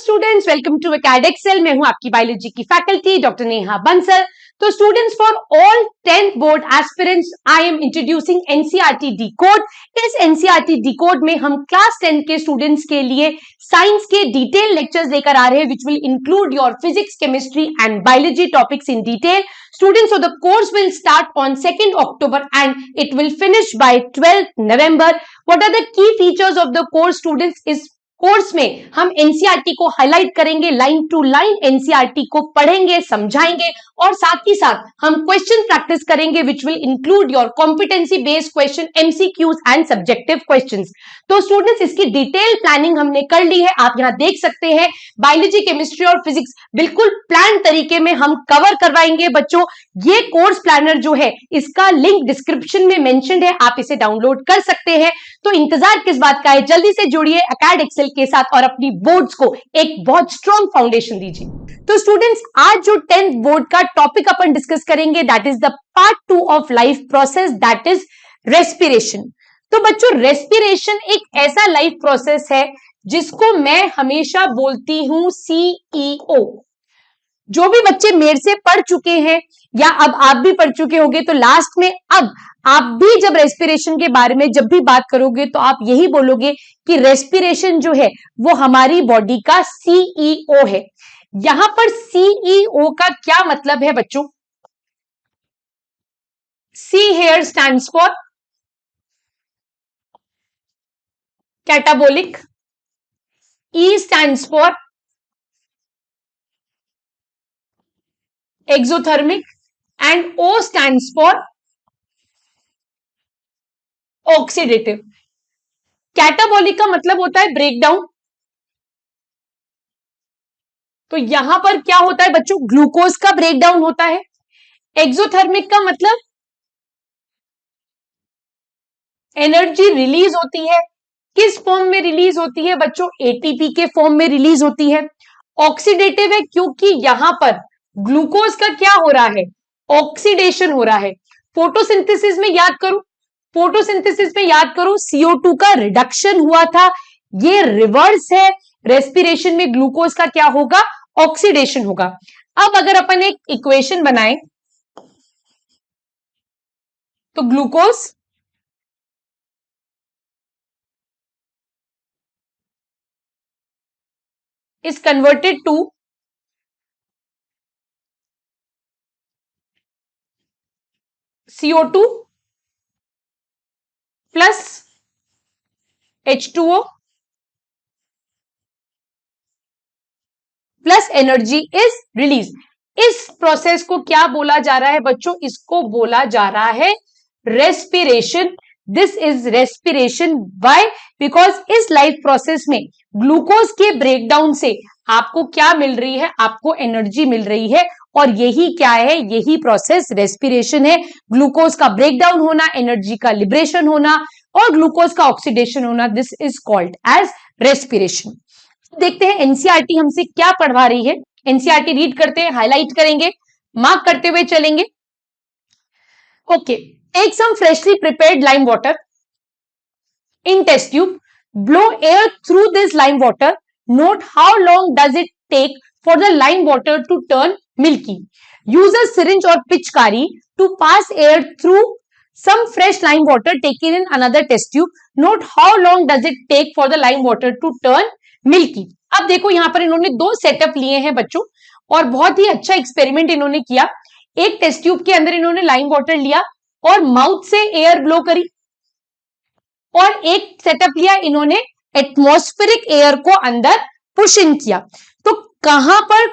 Students, welcome to एकेडएक्सेल। मैं हूं आपकी बायोलॉजी की फैकल्टी डॉक्टर नेहा बंसल। तो students, for all 10th board aspirants I am introducing NCERT D code. इस एनसीईआरटी डी कोड में हम क्लास 10 के स्टूडेंट्स के लिए साइंस के डिटेल लेक्चर्स लेकर आ रहे हैं, which will include your physics, chemistry and biology topics in detail. Students, so the course will start on 2nd October and it will finish by 12th November. What are the key features of the course, students? इस course में हम NCERT को highlight करेंगे, line to line NCERT को पढ़ेंगे, समझाएंगे और साथ ही साथ हम क्वेश्चन प्रैक्टिस करेंगे which will include your competency based question, MCQs and subjective questions. तो स्टूडेंट्स, इसकी डिटेल प्लानिंग हमने कर ली है. आप यहां देख सकते हैं बायोलॉजी, केमिस्ट्री और फिजिक्स बिल्कुल प्लान तरीके में हम कवर करवाएंगे बच्चों. ये कोर्स प्लानर जो है इसका लिंक डिस्क्रिप्शन में मेंशन्ड है, आप इसे डाउनलोड कर सकते हैं. तो इंतजार किस बात का है, जल्दी से जुड़िए एकेडएक्सेल के साथ और अपनी बोर्ड्स को एक बहुत स्ट्रॉन्ग फाउंडेशन दीजिए. तो स्टूडेंट्स, आज जो 10th बोर्ड का टॉपिक अपन डिस्कस करेंगे that is the part 2 of life process, that is respiration. तो बच्चों, रेस्पिरेशन एक ऐसा लाइफ प्रोसेस है जिसको मैं हमेशा बोलती हूं सीईओ. जो भी बच्चे मेरे से पढ़ चुके हैं या अब आप भी पढ़ चुके होंगे, तो लास्ट में अब आप भी जब रेस्पिरेशन के बारे में जब भी बात करोगे तो आप यही बोलोगे कि रेस्पिरेशन जो है वो हमारी बॉडी का सीईओ है. यहां पर सीईओ का क्या मतलब है बच्चों? C here stands for catabolic, E stands for exothermic and O stands for oxidative. Catabolic का मतलब होता है ब्रेकडाउन. तो यहां पर क्या होता है बच्चों? ग्लूकोज का ब्रेकडाउन होता है. एक्सोथर्मिक का मतलब एनर्जी रिलीज होती है. किस फॉर्म में रिलीज होती है बच्चों? एटीपी के फॉर्म में रिलीज होती है. ऑक्सीडेटिव है क्योंकि यहां पर ग्लूकोज का क्या हो रहा है? ऑक्सीडेशन हो रहा है. फोटोसिंथेसिस में याद करो, फोटोसिंथेसिस में याद करो, CO2 का रिडक्शन हुआ था. ये रिवर्स है. रेस्पिरेशन में ग्लूकोज का क्या होगा? ऑक्सीडेशन होगा. अब अगर अपन एक इक्वेशन बनाएं तो glucose is converted to CO2 plus H2O plus energy is released. इस प्रोसेस को क्या बोला जा रहा है बच्चों? इसको बोला जा रहा है respiration. This is respiration. By because इस लाइफ प्रोसेस में ग्लूकोज के ब्रेकडाउन से आपको क्या मिल रही है? आपको एनर्जी मिल रही है. और यही क्या है? यही प्रोसेस रेस्पिरेशन है. ग्लूकोज का ब्रेकडाउन होना, एनर्जी का लिबरेशन होना और ग्लूकोज का ऑक्सीडेशन होना, this is called as respiration. देखते हैं एनसीईआरटी हमसे क्या पढ़वा रही है. एनसीईआरटी रीड करते हैं, हाईलाइट करेंगे, मार्क करते हुए चलेंगे. Okay, take some freshly prepared lime water in test tube, blow air through this lime water. Note how long does it take for the lime water to turn milky. Use a syringe or pitchkari to pass air through some fresh lime water taken in another test tube. Note how long does it take for the lime water to turn milky. अब देखो यहां पर इन्होंने दो setup लिए हैं बच्चों और बहुत ही अच्छा एक्सपेरिमेंट इन्होंने किया. एक टेस्ट ट्यूब के अंदर इन्होंने लाइम वाटर लिया और माउथ से एयर ब्लो करी और एक सेटअप लिया इन्होंने एटमॉस्फेरिक एयर को अंदर पुश इन किया. तो कहां पर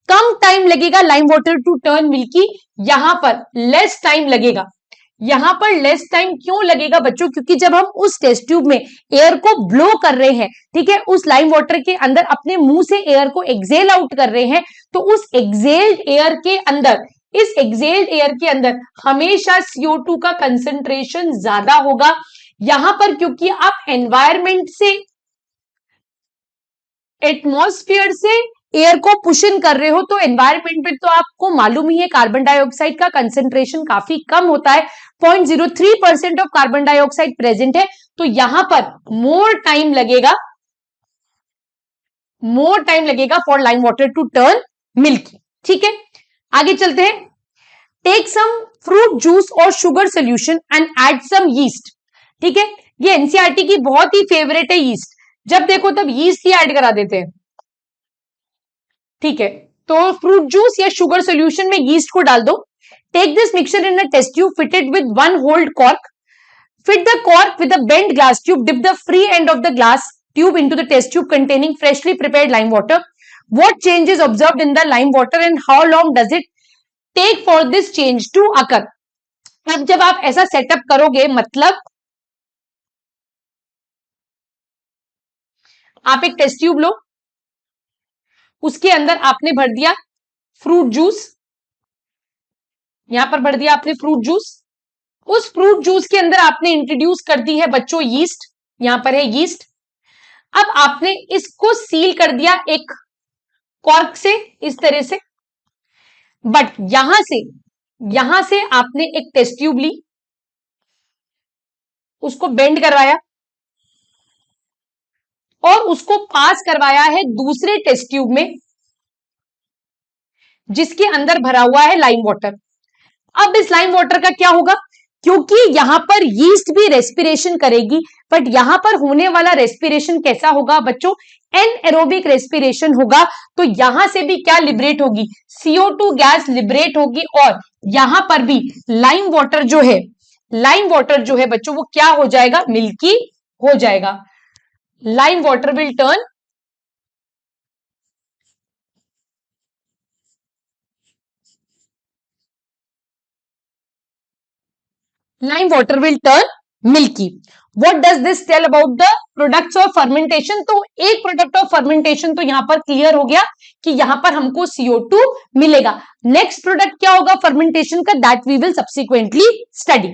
कम टाइम लगेगा lime water to turn milky? यहां पर लेस टाइम लगेगा. यहां पर लेस टाइम क्यों लगेगा बच्चों? क्योंकि जब हम उस टेस्ट ट्यूब में एयर को ब्लो कर रहे हैं, ठीक है, उस लाइम वाटर के अंदर अपने मुंह से एयर को एक्सेल आउट कर रहे हैं, तो उस एक्सेल्ड एयर के अंदर, इस एक्सेल्ड एयर के अंदर हमेशा CO2 का कंसेंट्रेशन ज्यादा होगा. यहां पर क्योंकि आप एनवायरमेंट से, एटमॉस्फेयर से एयर को पुश इन कर रहे हो, तो एनवायरमेंट में तो आपको मालूम ही है कार्बन डाइऑक्साइड का कंसेंट्रेशन काफी कम होता है. 0.03% ऑफ कार्बन डाइऑक्साइड प्रेजेंट है. तो यहां पर मोर टाइम लगेगा more time लगेगा for lime water to turn milky. ठीक है, आगे चलते हैं. Take some fruit juice or sugar solution and add some yeast. ठीक है, ये एनसीईआरटी की बहुत ही फेवरेट है yeast. जब देखो तब yeast ही ऐड करा देते हैं. ठीक है, तो फ्रूट जूस या शुगर सोल्यूशन में yeast को डाल दो. Take this mixture in a test tube fitted with one holed cork. Fit the cork with a bent glass tube. Dip the free end of the glass tube into the test tube containing freshly prepared lime water. What change is observed in the lime water and how long does it take for this change to occur? अब जब आप ऐसा setup करोगे, मतलब आप एक test tube लो, उसके अंदर आपने भर दिया फ्रूट जूस, यहां पर भर दिया आपने फ्रूट जूस. उस फ्रूट जूस के अंदर आपने इंट्रोड्यूस कर दी है बच्चों यीस्ट, यहां पर है यीस्ट. अब आपने इसको सील कर दिया एक कॉर्क से इस तरह से. बट यहां से आपने एक टेस्ट ट्यूब ली, उसको बेंड करवाया और उसको पास करवाया है दूसरे टेस्ट ट्यूब में जिसके अंदर भरा हुआ है लाइम वाटर. अब इस लाइम वाटर का क्या होगा, क्योंकि यहां पर यीस्ट भी रेस्पिरेशन करेगी, बट यहां पर होने वाला रेस्पिरेशन कैसा होगा बच्चों, एनएरोबिक रेस्पिरेशन होगा. तो यहां से भी क्या लिबरेट होगी, CO2 गैस लिबरेट होगी और यहां पर भी लाइम वाटर जो है बच्चों वो क्या हो जाएगा, मिल्की हो जाएगा. Lime water will turn milky. What does this tell about the products of fermentation? तो एक प्रोडक्ट ऑफ फर्मेंटेशन तो यहां पर क्लियर हो गया कि यहां पर हमको CO2 मिलेगा. नेक्स्ट प्रोडक्ट क्या होगा फर्मेंटेशन का, that we will subsequently study.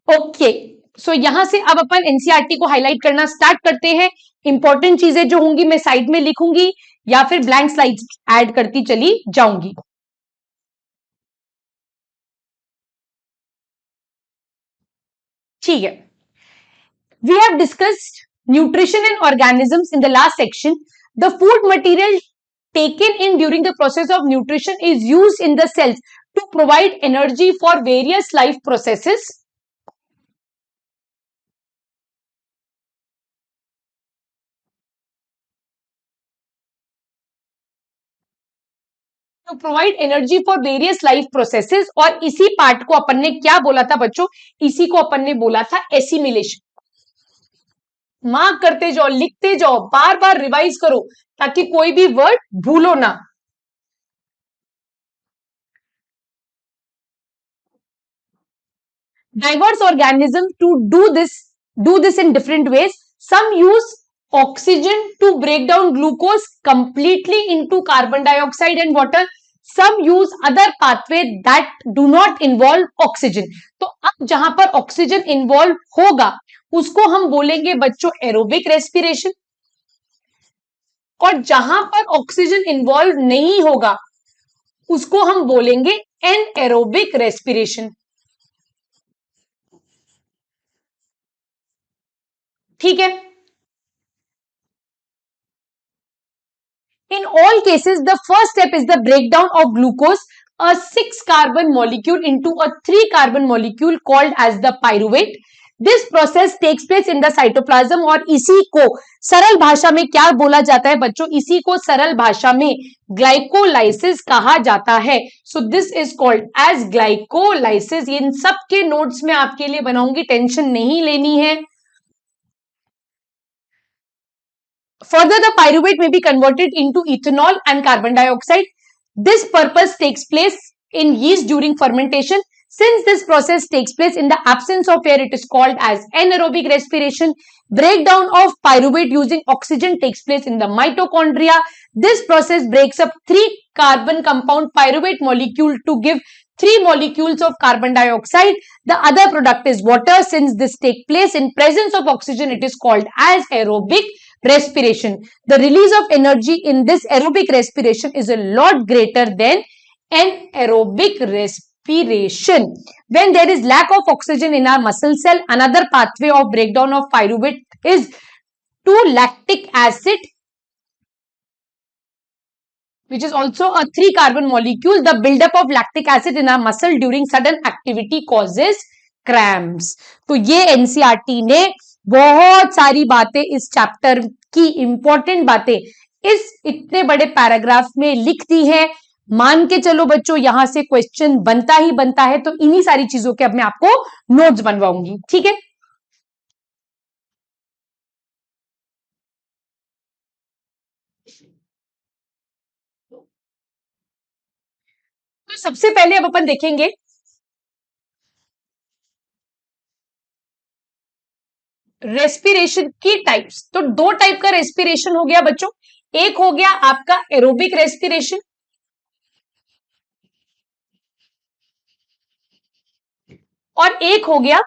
Okay, so यहां से अब अपन एनसीईआरटी को हाईलाइट करना स्टार्ट करते हैं. इंपॉर्टेंट चीजें जो होंगी मैं साइड में लिखूंगी या फिर ब्लैंक स्लाइड्स ऐड करती चली जाऊंगी. ठीक है, we have discussed nutrition and organisms in the last section. The food material taken in during the process of nutrition is used in the cells to provide energy for various life processes. To provide energy for various life processes. और इसी part को अपन ने क्या बोला था बच्चों, इसी को अपन ने बोला था एसिमिलेशन. मार्क करते जाओ, लिखते जाओ, बार बार रिवाइज करो ताकि कोई भी वर्ड भूलो ना. Diverse organisms to do this in different ways. Some use oxygen to break down glucose completely into carbon dioxide and water. Some use other pathway that do not involve oxygen. तो अब जहां पर oxygen involve होगा उसको हम बोलेंगे बच्चों aerobic respiration, और जहां पर ऑक्सीजन इन्वॉल्व नहीं होगा उसको हम बोलेंगे एनएरोबिक रेस्पिरेशन. ठीक है, in all cases the first step is the breakdown of glucose, a 6 carbon molecule, into a 3 carbon molecule called as the pyruvate. This process takes place in the cytoplasm और इसी को सरल भाषा में क्या बोला जाता है बच्चों, इसी को सरल भाषा में ग्लाइकोलाइसिस कहा जाता है. So this is called as glycolysis. इन सब के नोट्स में आपके लिए बनाऊंगी, टेंशन नहीं लेनी है. Further, the pyruvate may be converted into ethanol and carbon dioxide. This purpose takes place in yeast during fermentation. Since this process takes place in the absence of air, it is called as anaerobic respiration. Breakdown of pyruvate using oxygen takes place in the mitochondria. This process breaks up 3 carbon compound pyruvate molecule to give 3 molecules of carbon dioxide. The other product is water. Since this takes place in presence of oxygen, it is called as aerobic respiration. The release of energy in this aerobic respiration is a lot greater than anaerobic respiration. When there is lack of oxygen in our muscle cell, another pathway of breakdown of pyruvate is to lactic acid which is also a 3 carbon molecule. The buildup of lactic acid in our muscle during sudden activity causes cramps. तो ये NCERT ने बहुत सारी बातें इस chapter की important बातें इस इतने बड़े पैराग्राफ में लिख दी है। मान के चलो बच्चों, यहां से क्वेश्चन बनता ही बनता है, तो इन्हीं सारी चीजों के अब मैं आपको नोट्स बनवाऊंगी, ठीक है। तो सबसे पहले अब अपन देखेंगे रेस्पिरेशन की टाइप्स। तो दो टाइप का रेस्पिरेशन हो गया बच्चों, एक हो गया आपका एरोबिक रेस्पिरेशन और एक हो गया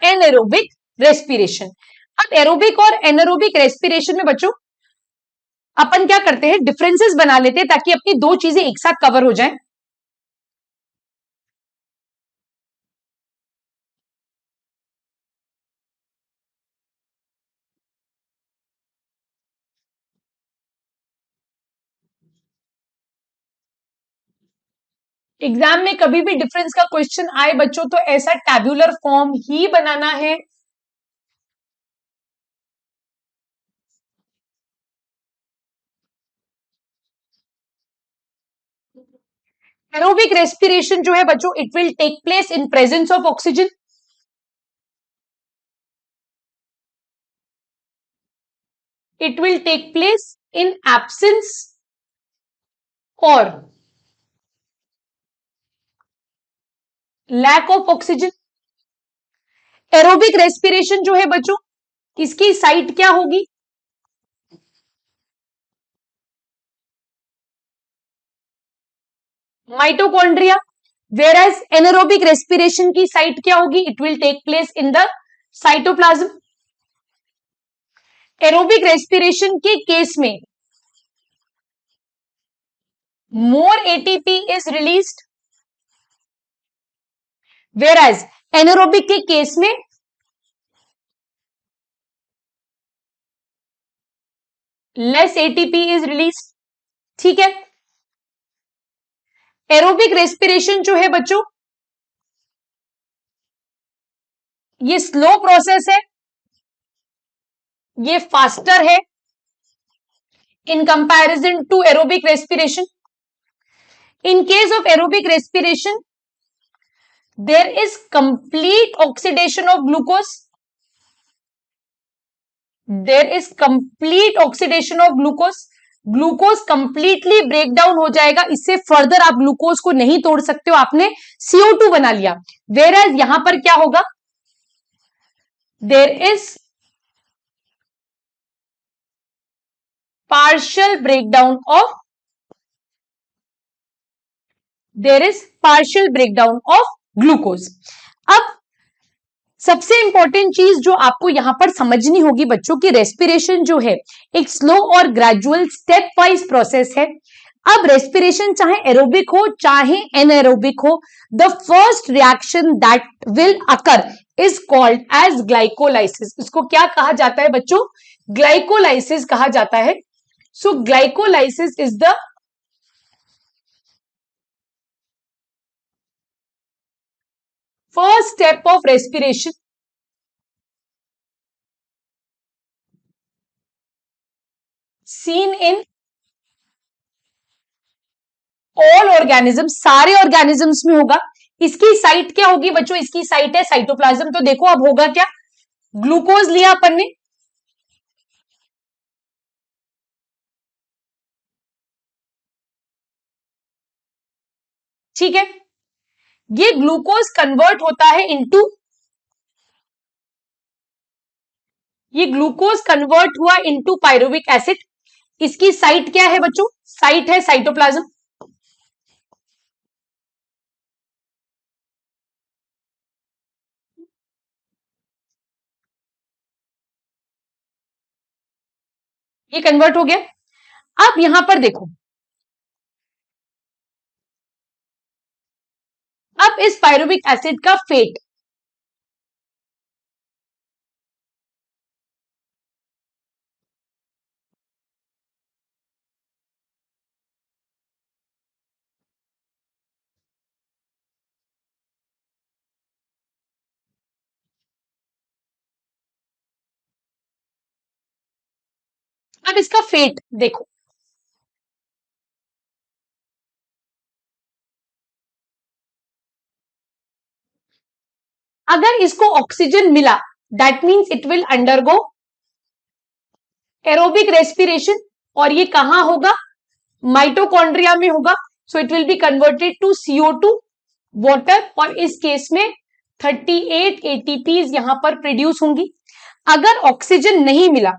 एनएरोबिक रेस्पिरेशन। अब एरोबिक और एनएरोबिक रेस्पिरेशन में बच्चों अपन क्या करते हैं, डिफरेंसेस बना लेते हैं ताकि अपनी दो चीजें एक साथ कवर हो जाएं। एग्जाम में कभी भी डिफरेंस का क्वेश्चन आए बच्चों तो ऐसा टैब्यूलर फॉर्म ही बनाना है। एरोबिक रेस्पिरेशन जो है बच्चों, it will take place in presence of oxygen, it will take place in absence or lack of oxygen। Aerobic respiration जो है बच्चों, इसकी साइट क्या होगी, mitochondria. Whereas anaerobic respiration की साइट क्या होगी, it will take place in the cytoplasm. Aerobic respiration के केस में more ATP is released, whereas anaerobic के केस में less ATP is released, ठीक है। एरोबिक रेस्पिरेशन जो है बच्चों, ये स्लो प्रोसेस है, ये फास्टर है in comparison to aerobic respiration. In case of aerobic respiration, there is complete oxidation of glucose. There is complete oxidation of glucose. Glucose completely break down हो जाएगा, इससे फर्दर आप ग्लूकोज को नहीं तोड़ सकते हो, आपने CO2 बना लिया। वेयर एज यहां पर क्या होगा, there is partial breakdown of glucose. अब सबसे इंपॉर्टेंट चीज जो आपको यहां पर समझनी होगी बच्चों की, रेस्पिरेशन जो है एक स्लो और ग्रेजुअल स्टेप वाइज प्रोसेस है। अब रेस्पिरेशन चाहे एरोबिक हो चाहे एनएरोबिक हो, the first reaction that will occur is called as glycolysis. इसको क्या कहा जाता है बच्चों, ग्लाइकोलाइसिस कहा जाता है। So glycolysis is the first step of respiration seen in all organisms, सारे ऑर्गेनिजम्स में होगा। इसकी साइट क्या होगी बच्चों, इसकी साइट है साइटोप्लाज्म। तो देखो अब होगा क्या, ग्लूकोज लिया अपन ने, ठीक है, ये ग्लूकोज कन्वर्ट होता है इनटू, ये ग्लूकोज कन्वर्ट हुआ इनटू पायरुविक एसिड। इसकी साइट क्या है बच्चों, साइट है साइटोप्लाज्म। ये कन्वर्ट हो गया। अब यहां पर देखो, अब इस पायरुविक एसिड का फेट, अब इसका फेट देखो, अगर इसको ऑक्सीजन मिला that means it will undergo aerobic respiration, और ये कहां होगा, माइटोकॉन्ड्रिया में होगा. So it will be converted to CO2 water, और इस केस में 38 ATPs यहां पर प्रोड्यूस होंगी. अगर ऑक्सीजन नहीं मिला,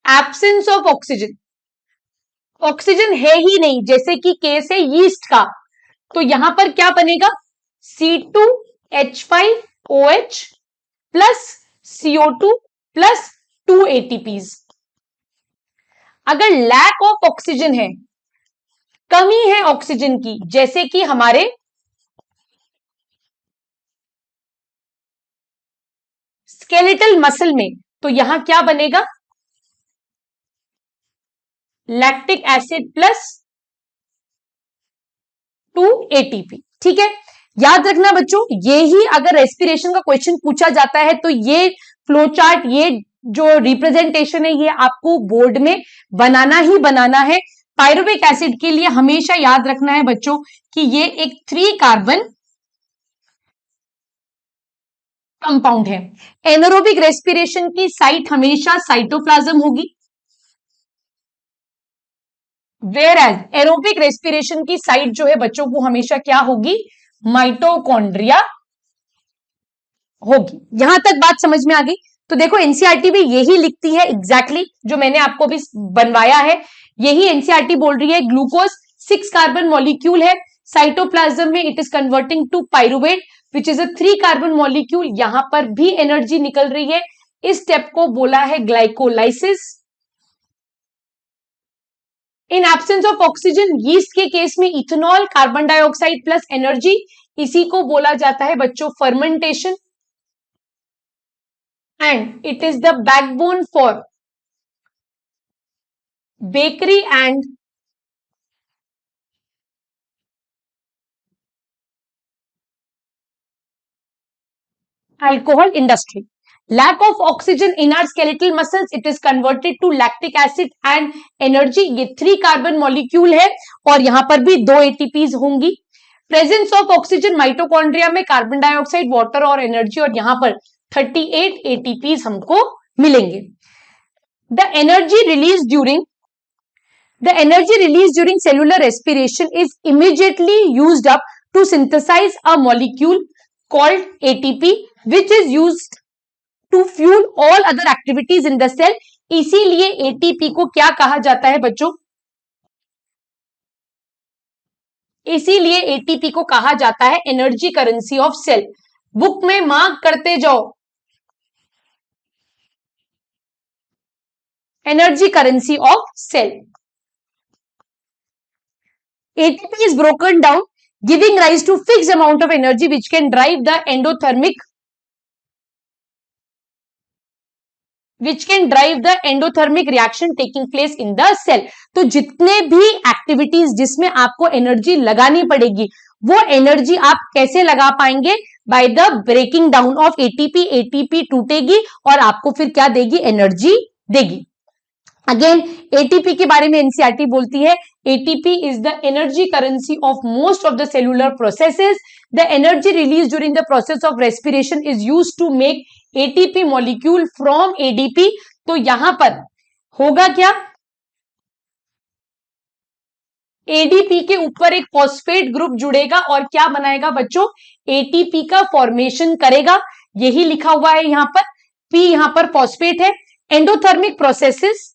एब्सेंस ऑफ ऑक्सीजन, ऑक्सीजन है ही नहीं, जैसे कि केस है यीस्ट का, तो यहां पर क्या बनेगा, C2H5OH plus CO2 plus 2 ATPs. अगर लैक ऑफ ऑक्सीजन है, कमी है ऑक्सीजन की, जैसे कि हमारे स्केलेटल मसल में, तो यहां क्या बनेगा, लैक्टिक एसिड प्लस 2 ATP. ठीक है, याद रखना बच्चों, ये ही अगर रेस्पिरेशन का क्वेश्चन पूछा जाता है तो ये फ्लो चार्ट, ये जो रिप्रेजेंटेशन है, ये आपको बोर्ड में बनाना ही बनाना है. पायरुविक एसिड के लिए हमेशा याद रखना है बच्चों कि ये एक 3 कार्बन कंपाउंड है. एनारोबिक रेस्पिरेशन की साइट हमेशा साइटोप्लाज्म होगी, वेयर एज एरोबिक रेस्पिरेशन की साइट जो है बच्चों को हमेशा क्या होगी, माइटोकॉन्ड्रिया होगी. यहां तक बात समझ में आ गई. तो देखो एनसीईआरटी भी यही लिखती है एग्जैक्टली जो मैंने आपको भी बनवाया है, यही एनसीईआरटी बोल रही है. ग्लूकोज 6 कार्बन मॉलिक्यूल है, साइटोप्लाज्म में it is converting to pyruvate which is a 3 carbon molecule. यहां पर भी एनर्जी निकल रही है, इस स्टेप को बोला है glycolysis. In absence of oxygen, yeast के केस में ethanol, carbon dioxide plus energy, इसी को बोला जाता है बच्चों fermentation. And it is the backbone for bakery and alcohol industry. Lack of oxygen in our skeletal muscles, it is converted to lactic acid and energy. ये 3 carbon molecule है और यहां पर भी 2 ATPs होंगी. प्रेजेंस ऑफ ऑक्सीजन माइटोकॉन्ड्रिया में, carbon dioxide, water और energy, और यहां पर 38 ATPs हमको मिलेंगे. The energy released during cellular respiration is immediately used up to synthesize a molecule called ATP, which is used to fuel all other activities in the cell. इसीलिए ATP को क्या कहा जाता है बच्चों, इसीलिए ATP को कहा जाता है energy currency of cell. Book में मार्क करते जाओ, energy currency of cell. ATP is broken down, giving rise to fixed amount of energy which can drive the endothermic reaction taking place in the cell. तो जितने भी activities जिसमें आपको energy लगानी पड़ेगी, वो एनर्जी आप कैसे लगा पाएंगे, by the breaking down of ATP. ATP टूटेगी और आपको फिर क्या देगी, एनर्जी देगी. अगेन एटीपी के बारे में एनसीईआरटी बोलती है, ATP is the energy currency of most of the cellular processes. The energy release during the process of respiration is used to make ATP molecule from ADP. तो यहां पर होगा क्या, एडीपी के ऊपर एक फॉस्फेट ग्रुप जुड़ेगा और क्या बनाएगा बच्चों, एटीपी का फॉर्मेशन करेगा. यही लिखा हुआ है यहां पर, पी यहां पर फॉस्फेट है. Endothermic processes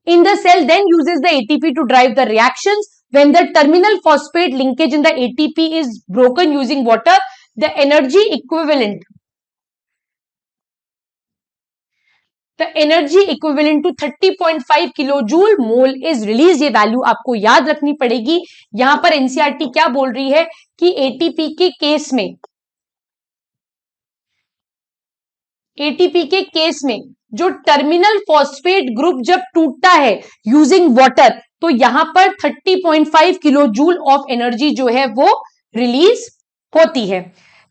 in the cell then uses the ATP to drive the reactions. When the terminal phosphate linkage in the ATP is broken using water, the energy equivalent to 30.5 kilojoule mole is released. ये value आपको याद रखनी पड़ेगी. यहां पर NCERT क्या बोल रही है कि एटीपी के केस में जो टर्मिनल फॉस्फेट ग्रुप जब टूटता है यूजिंग वाटर, तो यहां पर 30.5 किलो जूल ऑफ एनर्जी जो है वो रिलीज होती है.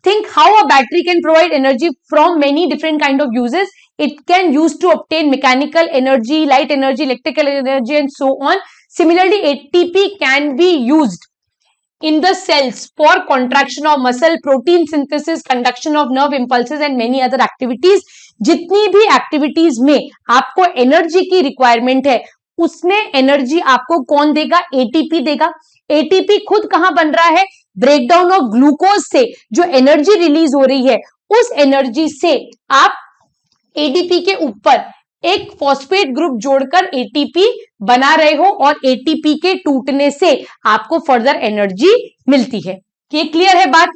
Think how a battery can provide energy from many different kind of uses. It can use to obtain mechanical energy, light energy, electrical energy, and so on. Similarly, ATP can be used in the cells for contraction of muscle, protein synthesis, conduction of nerve impulses and many other activities. जितनी भी activities में आपको energy की requirement है, उसमें energy आपको कौन देगा? एटीपी देगा. एटीपी खुद कहां बन रहा है? ब्रेकडाउन ऑफ ग्लूकोज से जो एनर्जी रिलीज हो रही है, उस एनर्जी से आप एटीपी के ऊपर एक फॉस्फेट ग्रुप जोड़कर एटीपी बना रहे हो और एटीपी के टूटने से आपको फर्दर एनर्जी मिलती है. ये क्लियर है बात?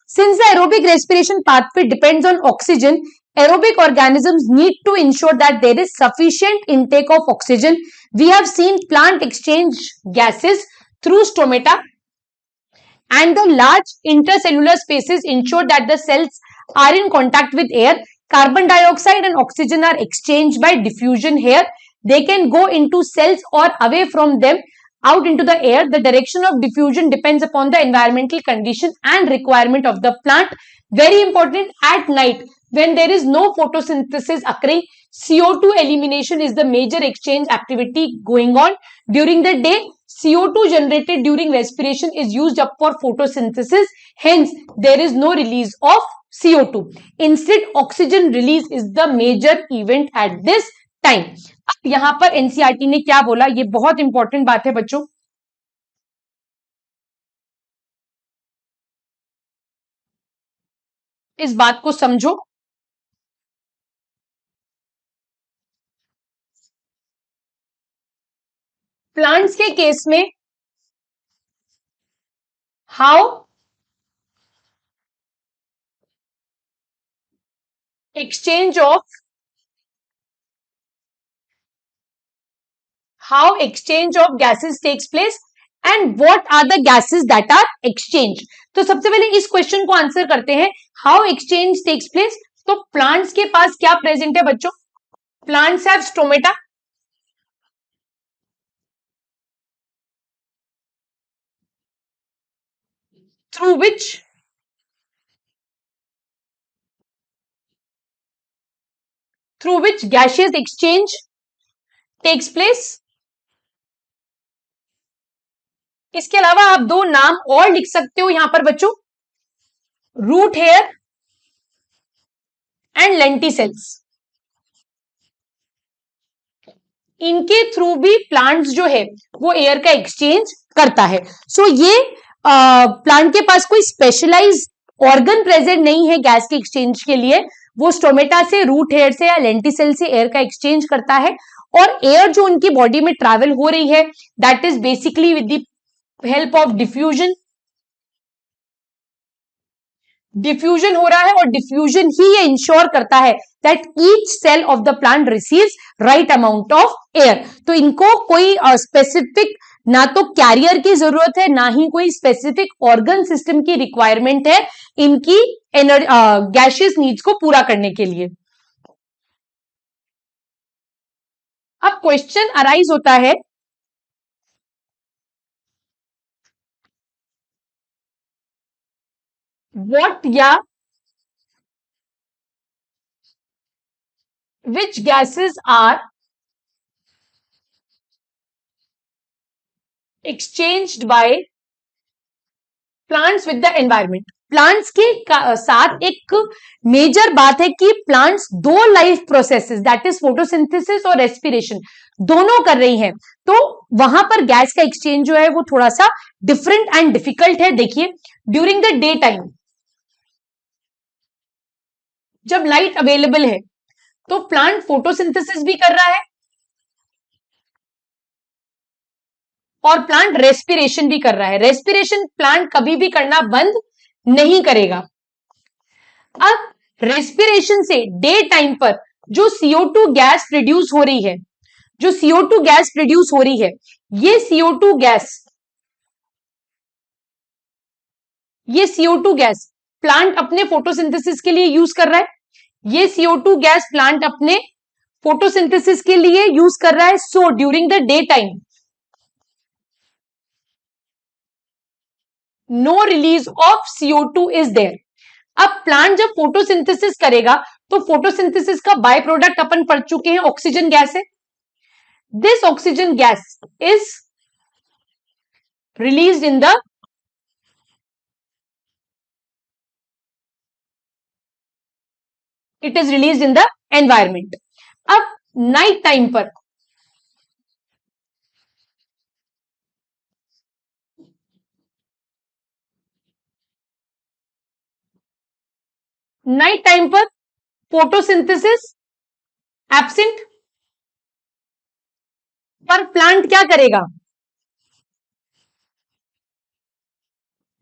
Since the aerobic respiration pathway depends on oxygen, aerobic organisms need to ensure that there is sufficient intake of oxygen. We have seen plant exchange gases through stomata, and the large intercellular spaces ensure that the cells are in contact with air. Carbon dioxide and oxygen are exchanged by diffusion here. They can go into cells or away from them out into the air. The direction of diffusion depends upon the environmental condition and requirement of the plant. Very important, at night when there is no photosynthesis occurring, CO2 elimination is the major exchange activity going on. During the day, CO2 generated during respiration is used up for photosynthesis. Hence, there is no release of CO2. Instead, oxygen release is the major event at this time. अब यहां पर NCERT ने क्या बोला, ये बहुत important बात है बच्चों. इस बात को समझो. प्लांट्स के केस में how exchange of gases takes place and what are the gases that are exchanged. तो सबसे पहले इस क्वेश्चन को आंसर करते हैं. How exchange takes place. तो प्लांट्स के पास क्या प्रेजेंट है बच्चों? Plants have stomata, through which gaseous exchange takes place. इसके अलावा आप दो नाम और लिख सकते हो यहां पर बच्चों, रूट हेयर एंड लेंटिसेल्स. इनके थ्रू भी प्लांट्स जो है वो एयर का एक्सचेंज करता है. सो ये प्लांट के पास कोई स्पेशलाइज ऑर्गन प्रेजेंट नहीं है गैस के एक्सचेंज के लिए. वो स्टोमेटा से, रूट हेयर से या लेंटिसेल से एयर का एक्सचेंज करता है और एयर जो उनकी बॉडी में ट्रैवल हो रही है that is basically with the help of diffusion. Diffusion हो रहा है और डिफ्यूजन ही ये इंश्योर करता है that each cell of the plant receives right amount of air. तो इनको कोई स्पेसिफिक ना तो कैरियर की जरूरत है, ना ही कोई स्पेसिफिक ऑर्गन सिस्टम की रिक्वायरमेंट है इनकी गैशियस नीड्स को पूरा करने के लिए. अब क्वेश्चन अराइज होता है, व्हाट या which gases are exchanged by plants with the environment. Plants के साथ एक मेजर बात है कि प्लांट्स दो life processes that is photosynthesis और रेस्पिरेशन दोनों कर रही हैं. तो वहां पर गैस का एक्सचेंज जो है वो थोड़ा सा डिफरेंट एंड डिफिकल्ट है. देखिए, ड्यूरिंग द डे टाइम जब लाइट अवेलेबल है तो प्लांट फोटोसिंथेसिस भी कर रहा है और प्लांट रेस्पिरेशन भी कर रहा है. रेस्पिरेशन प्लांट कभी भी करना बंद नहीं करेगा. अब रेस्पिरेशन से डे टाइम पर जो CO2 गैस प्रोड्यूस हो रही है, जो CO2 गैस प्रोड्यूस हो रही है, ये CO2 गैस प्लांट अपने फोटोसिंथेसिस के लिए यूज कर रहा है. ये CO2 गैस प्लांट अपने फोटोसिंथेसिस के लिए यूज कर रहा है. So during the day time no release of CO2 is there. अब प्लांट जब फोटोसिंथेसिस करेगा तो फोटोसिंथेसिस का बाय प्रोडक्ट अपन पढ़ चुके हैं, ऑक्सीजन गैस है. This oxygen gas is released in the it is released in the environment. अब नाइट टाइम पर फोटोसिंथेसिस एब्सेंट, पर प्लांट क्या करेगा,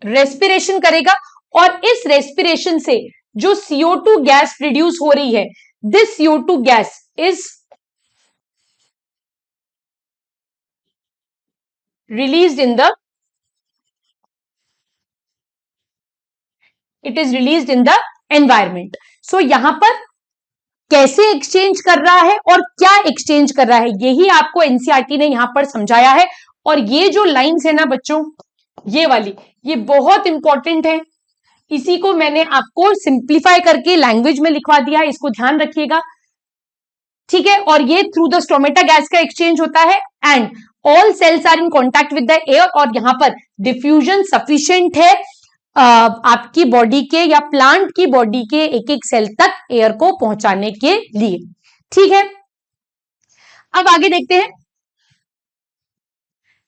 रेस्पिरेशन करेगा. और इस रेस्पिरेशन से जो CO2 गैस प्रोड्यूस हो रही है, this CO2 gas is released in the it is released in the environment. So यहां पर कैसे एक्सचेंज कर रहा है और क्या एक्सचेंज कर रहा है, यही आपको एनसीईआरटी ने यहां पर समझाया है. और ये जो लाइंस है ना बच्चों, ये वाली, ये बहुत इंपॉर्टेंट है. इसी को मैंने आपको सिंप्लीफाई करके लैंग्वेज में लिखवा दिया है, इसको ध्यान रखिएगा. ठीक है. और ये थ्रू द स्टोमेटा गैस का एक्सचेंज होता है and all cells are in contact with the air. और यहां पर डिफ्यूजन सफिशिएंट है आपकी बॉडी के या प्लांट की बॉडी के एक एक सेल तक एयर को पहुंचाने के लिए. ठीक है. अब आगे देखते हैं.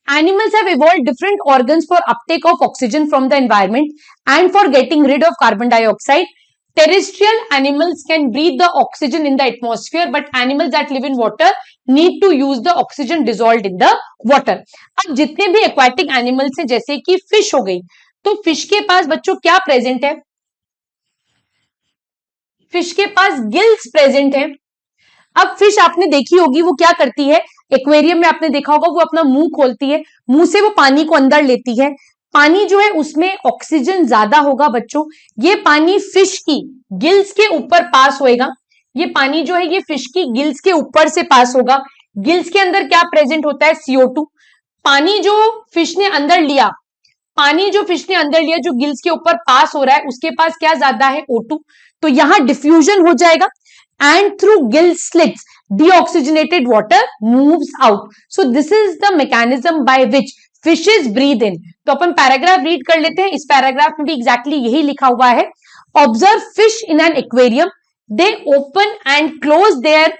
Animals have evolved different organs for uptake of oxygen from the environment and for getting rid of carbon dioxide. Terrestrial animals can breathe the oxygen in the atmosphere, but animals that live in water need to use the oxygen dissolved in the water. अब जितने भी aquatic animals हैं, जैसे कि fish हो गई, तो fish के पास बच्चों क्या प्रेजेंट है, फिश के पास गिल्स प्रेजेंट है. अब फिश आपने देखी होगी वो क्या करती है, एक्वेरियम में आपने देखा होगा वो अपना मुंह खोलती है, मुंह से वो पानी को अंदर लेती है. पानी जो है उसमें ऑक्सीजन ज्यादा होगा बच्चों. ये पानी फिश की गिल्स के ऊपर पास होएगा. ये पानी जो है ये फिश की गिल्स के ऊपर से पास होगा. गिल्स के अंदर क्या प्रेजेंट होता है, CO2. पानी जो फिश ने अंदर लिया, पानी जो फिश ने अंदर लिया जो गिल्स के ऊपर पास हो रहा है, उसके पास क्या ज्यादा है, O2. तो यहां डिफ्यूजन हो जाएगा and through gill slits deoxygenated water moves out. So this is the mechanism by which fishes breathe in. तो अपन पैराग्राफ रीड कर लेते हैं. इस पैराग्राफ में भी एग्जैक्टली यही लिखा हुआ है. Observe fish in an aquarium, they open and close their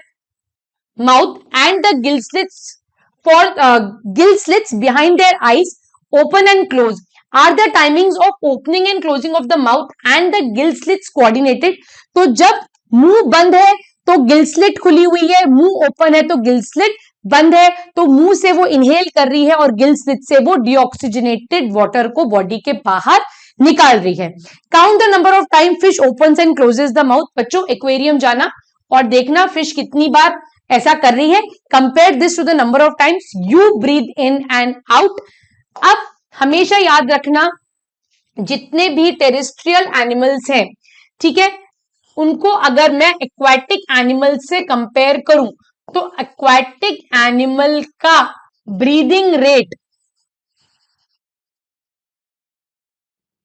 mouth and the Gill slits behind their eyes open and close. Are the timings of opening and closing of the mouth and the gill slits coordinated? तो जब मुंह बंद है तो Gill slit खुली हुई है, मुंह ओपन है तो गिल स्लिट बंद है. तो मुंह से वो इनहेल कर रही है और गिल स्लिट से वो डीऑक्सीजनेटेड वाटर को बॉडी के बाहर निकाल रही है. Count the number of time fish opens and closes the mouth. बच्चों एक्वेरियम जाना और देखना फिश कितनी बार ऐसा कर रही है. Compare this to the number of times you breathe in and out. अब हमेशा याद रखना, जितने भी टेरेस्ट्रियल एनिमल्स हैं, ठीक है, उनको अगर मैं एक्वाटिक एनिमल से कंपेयर करूं तो एक्वाटिक एनिमल का ब्रीदिंग रेट,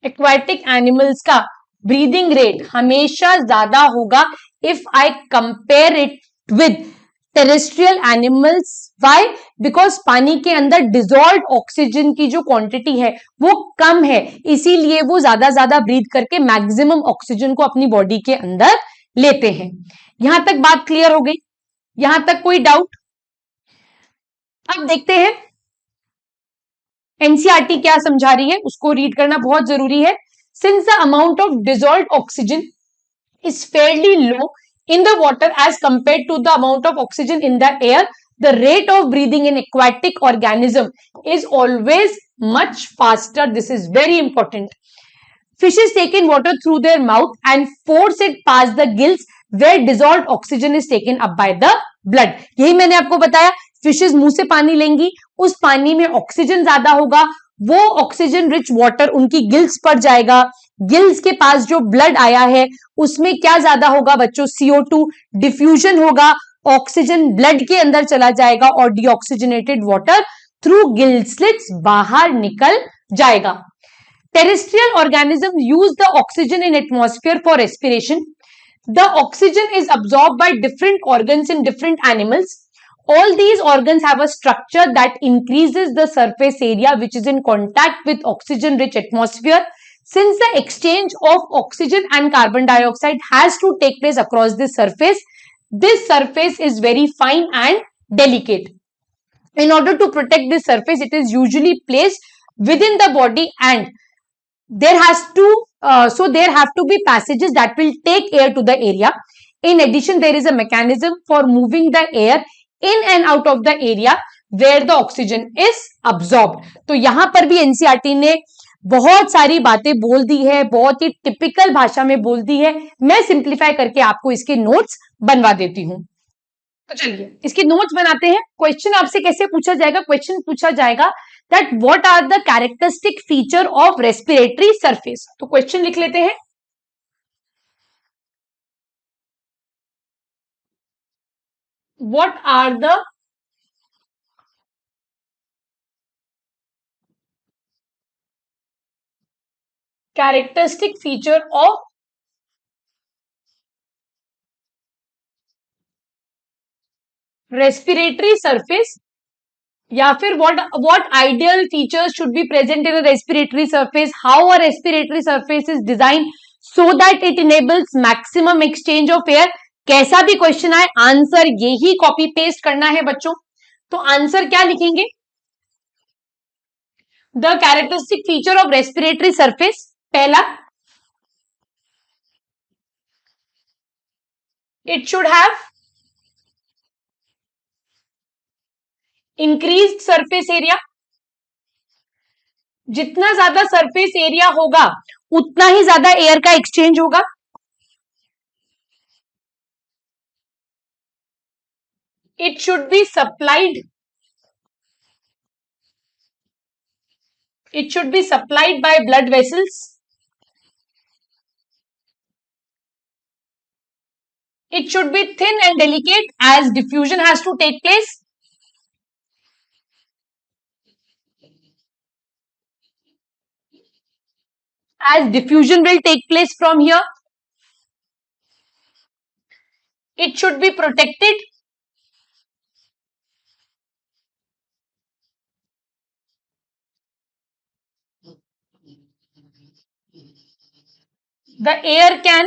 एक्वाटिक एनिमल्स का ब्रीदिंग रेट हमेशा ज्यादा होगा if I compare it with terrestrial animals. Why? Because पानी के अंदर डिजोल्व ऑक्सीजन की जो क्वांटिटी है वो कम है, इसीलिए वो ज्यादा ब्रीथ करके मैक्सिमम ऑक्सीजन को अपनी बॉडी के अंदर लेते हैं. यहां तक बात क्लियर हो गई? यहां तक कोई डाउट? अब देखते हैं एनसीईआरटी क्या समझा रही है, उसको रीड करना बहुत जरूरी है. Since the amount of dissolve oxygen is fairly low in the water as compared to the amount of oxygen in the air, the rate of breathing in aquatic organism is always much faster. This is very important. Fishes take in water through their mouth and force it past the gills where dissolved oxygen is taken up by the blood. यही मैंने आपको बताया, fishes मुंह से पानी लेंगी, उस पानी में ऑक्सीजन ज्यादा होगा, वो ऑक्सीजन रिच वाटर उनकी गिल्स पर जाएगा. गिल्स के पास जो ब्लड आया है उसमें क्या ज्यादा होगा बच्चों, CO2. डिफ्यूजन होगा, ऑक्सीजन ब्लड के अंदर चला जाएगा और deoxygenated water through gill slits बाहर निकल जाएगा. terrestrial organisms use the oxygen in atmosphere for respiration. The oxygen is absorbed by different organs in different animals. All these organs have a structure that increases the surface area which is in contact with oxygen rich atmosphere. Since the exchange of oxygen and carbon dioxide has to take place across this surface is very fine and delicate. In order to protect this surface, it is usually placed within the body, and there have to be passages that will take air to the area. In addition, there is a mechanism for moving the air in and out of the area where the oxygen is absorbed. तो यहां पर भी NCERT ने बहुत सारी बातें बोल दी है, बहुत ही टिपिकल भाषा में बोल दी है. मैं सिंप्लीफाई करके आपको इसके नोट्स बनवा देती हूं. तो चलिए इसके नोट्स बनाते हैं. क्वेश्चन आपसे कैसे पूछा जाएगा? क्वेश्चन पूछा जाएगा that what are the characteristic feature of respiratory surface. तो क्वेश्चन लिख लेते हैं. What are the characteristic feature of respiratory surface, या फिर what ideal features should be present in a respiratory surface, how a respiratory surface is designed so that it enables maximum exchange of air. कैसा भी question आए answer यही copy paste करना है बच्चों. तो आंसर क्या लिखेंगे? The characteristic feature of respiratory surface. पहला, it should have increased surface area. जितना ज्यादा सरफेस एरिया होगा उतना ही ज्यादा एयर का एक्सचेंज होगा. It should be supplied. It should be supplied by blood vessels. It should be thin and delicate as diffusion has to take place. As diffusion will take place from here. It should be protected. The air can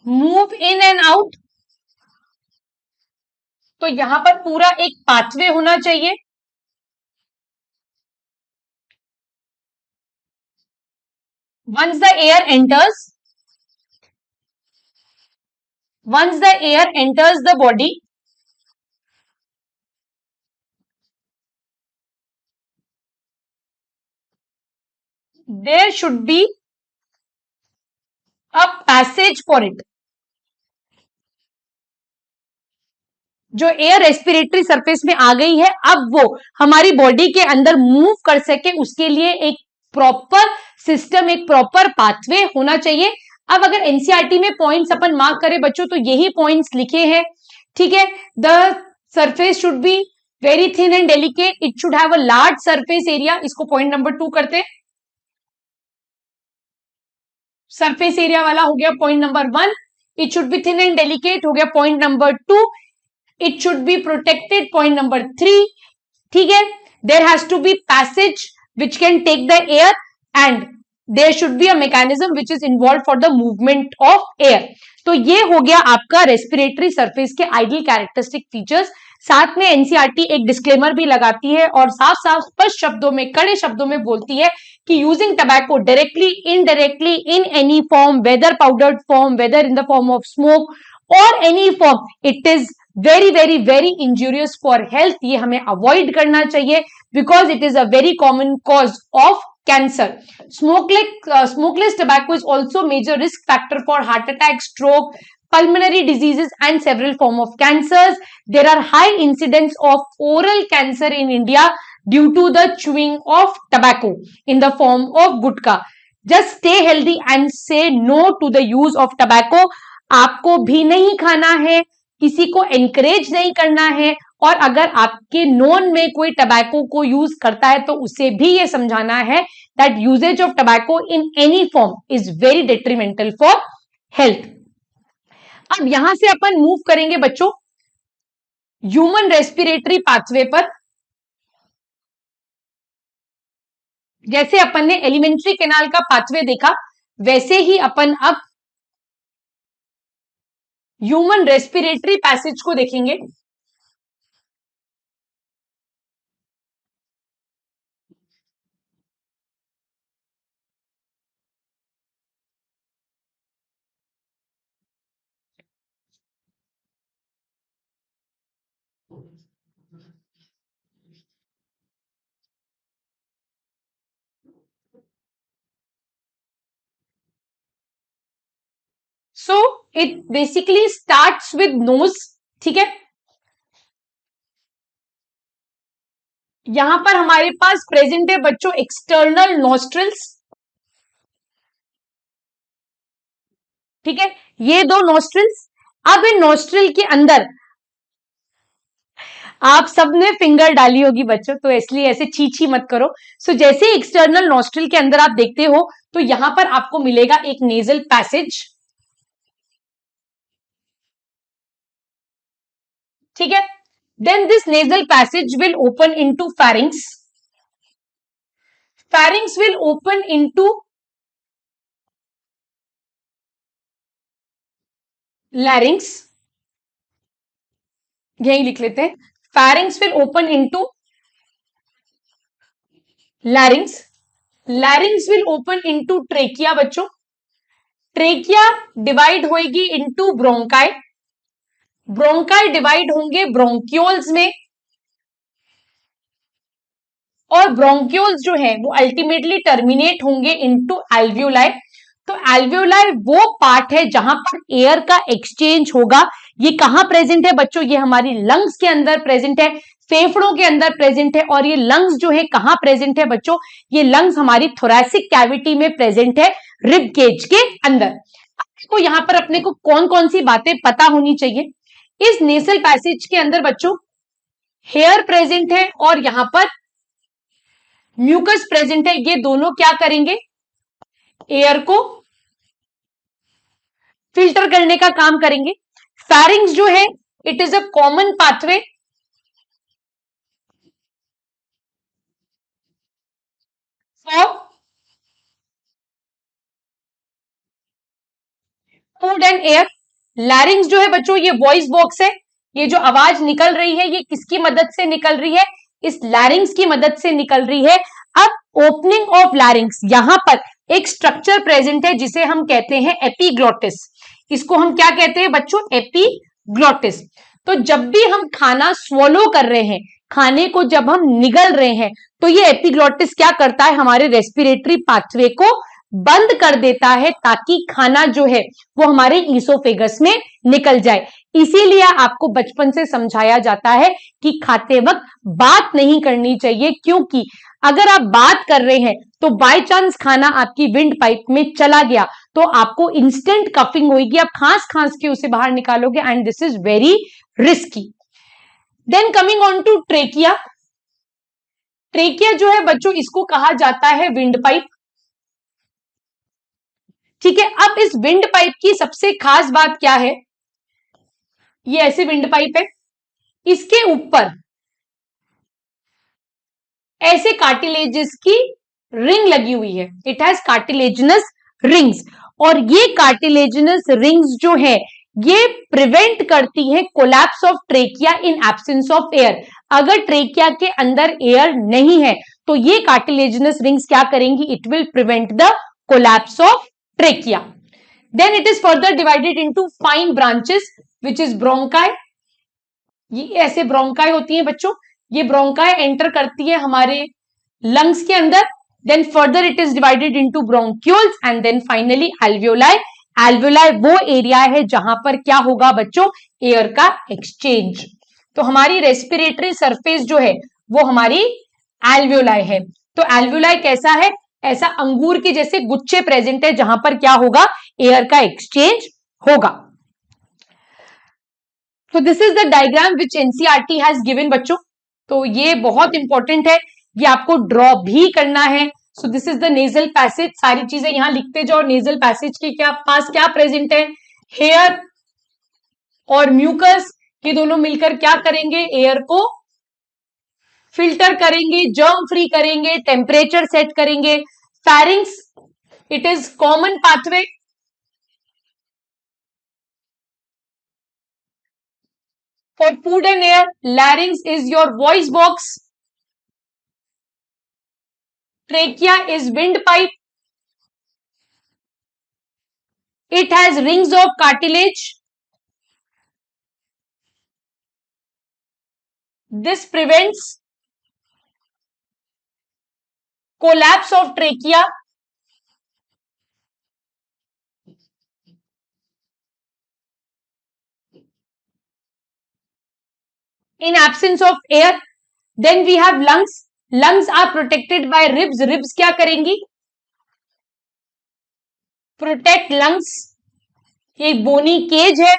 move in and out. तो यहां पर पूरा एक pathway होना चाहिए. Once the air enters the body, there should be a passage for it. जो air respiratory surface में आ गई है अब वो हमारी बॉडी के अंदर मूव कर सके उसके लिए एक प्रॉपर सिस्टम, एक प्रॉपर पाथवे होना चाहिए. अब अगर एनसीईआरटी में पॉइंट्स अपन मार्क करें बच्चों तो यही पॉइंट्स लिखे हैं. ठीक है. The surface should be very thin and delicate. It should have a large surface area. इसको पॉइंट नंबर 2 करते हैं. सरफेस एरिया वाला हो गया point number 1. It should be thin and delicate हो गया point number 2. It should be protected point number 3. ठीक है. There has to be passage which can take the air and there should be a mechanism which is involved for the movement of air. तो ये हो गया आपका respiratory surface के ideal characteristic features. साथ में एनसीईआरटी एक डिस्क्लेमर भी लगाती है और साफ साफ स्पष्ट शब्दों में, कड़े शब्दों में बोलती है कि using tobacco directly, indirectly, in any form, whether powdered form, whether in the form of smoke और any form, it is very very very injurious for health. ये हमें अवॉइड करना चाहिए because it is a very common cause of cancer. Smokeless tobacco is also major risk factor for heart attack, stroke, pulmonary diseases and several form of cancers. There are high incidence of oral cancer in India due to the chewing of tobacco in the form of gutka. Just stay healthy and say no to the use of tobacco. आपको भी नहीं खाना है, किसी को encourage नहीं करना है और अगर आपके नोन में कोई टबैको को यूज करता है तो उसे भी ये समझाना है that usage of tobacco in any form is very detrimental for health. अब यहां से अपन मूव करेंगे बच्चों ह्यूमन रेस्पिरेटरी पाथवे पर। जैसे अपन ने एलिमेंट्री कैनाल का पाथवे देखा, वैसे ही अपन अब ह्यूमन रेस्पिरेटरी पैसेज को देखेंगे। So it basically starts with nose, ठीक है। यहां पर हमारे पास प्रेजेंट है बच्चों एक्सटर्नल नॉस्ट्रल्स, ठीक है, ये दो नॉस्ट्रल्स। अब इन नॉस्ट्रल के अंदर आप सबने फिंगर डाली होगी बच्चों, तो इसलिए ऐसे छी मत करो। सो जैसे एक्सटर्नल नॉस्ट्रल के अंदर आप देखते हो तो यहां पर आपको मिलेगा एक नेजल पैसेज, ठीक है। Then this nasal passage will open into pharynx, pharynx will open into larynx, यही लिख लेते हैं, pharynx will open into larynx, larynx will open into trachea बच्चों, ट्रेकिया डिवाइड होगी इनटू ब्रोंकाई, ब्रोंकाई डिवाइड होंगे bronchioles में, और ब्रोंक्यूल्स जो है वो अल्टीमेटली टर्मिनेट होंगे इनटू एल्वियोलाई। तो एल्वियोलाई वो पार्ट है जहां पर एयर का एक्सचेंज होगा। ये कहां प्रेजेंट है बच्चों, ये हमारी लंग्स के अंदर प्रेजेंट है, फेफड़ों के अंदर प्रेजेंट है। और ये लंग्स जो है कहां प्रेजेंट है बच्चों, ये लंग्स हमारी थोरैसिक कैविटी में प्रेजेंट है, रिब केज के अंदर। तो यहां पर अपने को कौन कौन सी बातें पता होनी चाहिए। इस नेसल पैसेज के अंदर बच्चों हेयर प्रेजेंट है और यहां पर म्यूकस प्रेजेंट है। ये दोनों क्या करेंगे, एयर को फिल्टर करने का काम करेंगे। फैरिंग्स जो है it is a common pathway for food and air. लैरिंग्स जो है बच्चों ये वॉइस बॉक्स है, ये जो आवाज निकल रही है ये किसकी मदद से निकल रही है, इस लैरिंग्स की मदद से निकल रही है। अब ओपनिंग ऑफ लैरिंग्स, यहां पर एक स्ट्रक्चर प्रेजेंट है जिसे हम कहते हैं एपिग्लॉटिस। इसको हम क्या कहते हैं बच्चों, एपिग्लॉटिस। तो जब भी हम खाना स्वॉलो कर रहे हैं, खाने को जब हम निगल रहे हैं, तो ये एपिग्लॉटिस क्या करता है, हमारे रेस्पिरेटरी पाथवे को बंद कर देता है ताकि खाना जो है वो हमारे ईसोफेगस में निकल जाए। इसीलिए आपको बचपन से समझाया जाता है कि खाते वक्त बात नहीं करनी चाहिए, क्योंकि अगर आप बात कर रहे हैं तो बाय चांस खाना आपकी विंड पाइप में चला गया तो आपको इंस्टेंट कफिंग होगी, आप खांस खांस के उसे बाहर निकालोगे and this is very risky. Then coming on to trachea, trachea जो है बच्चों इसको कहा जाता है विंड पाइप, ठीक है। अब इस विंड पाइप की सबसे खास बात क्या है, ये ऐसे विंड पाइप है, इसके ऊपर ऐसे कार्टिलेजेस की रिंग लगी हुई है, इट हैज कार्टिलेजिनस रिंग्स। और ये कार्टिलेजिनस रिंग्स जो है ये प्रिवेंट करती है collapse of trachea in absence of air. अगर ट्रेकिया के अंदर एयर नहीं है तो ये कार्टिलेजिनस रिंग्स क्या करेंगी, it will prevent the collapse of trachea. Then it is further divided into fine branches which is bronchi. ये ऐसे ब्रोंकाई होती है बच्चों, ये ब्रोंकाई एंटर करती है हमारे लंग्स के अंदर। Then further it is divided into bronchioles and then finally alveoli. Alveoli वो एरिया है जहां पर क्या होगा बच्चों, एयर का एक्सचेंज। तो हमारी रेस्पिरेटरी सरफेस जो है वो हमारी एल्वियोलाई है। तो एल्वियोलाई कैसा है, ऐसा अंगूर के जैसे गुच्छे प्रेजेंट है जहां पर क्या होगा, एयर का एक्सचेंज होगा। तो this is the diagram which NCERT has given बच्चों। तो ये बहुत इंपॉर्टेंट है, ये आपको ड्रॉ भी करना है। So this is the nasal passage, सारी चीजें यहां लिखते जाओ। नेजल पैसेज के क्या पास क्या प्रेजेंट है, हेयर और म्यूकस, ये दोनों मिलकर क्या करेंगे, एयर को फिल्टर करेंगे, जर्म फ्री करेंगे, टेम्परेचर सेट करेंगे। फैरिंग्स, it is common pathway. For food and air, larynx is your voice box. Trachea is windpipe. It has rings of cartilage. This prevents collapse of trachea. In absence of air, then we have lungs. Lungs are protected by ribs. Ribs क्या करेंगी, protect lungs. ये bony cage है.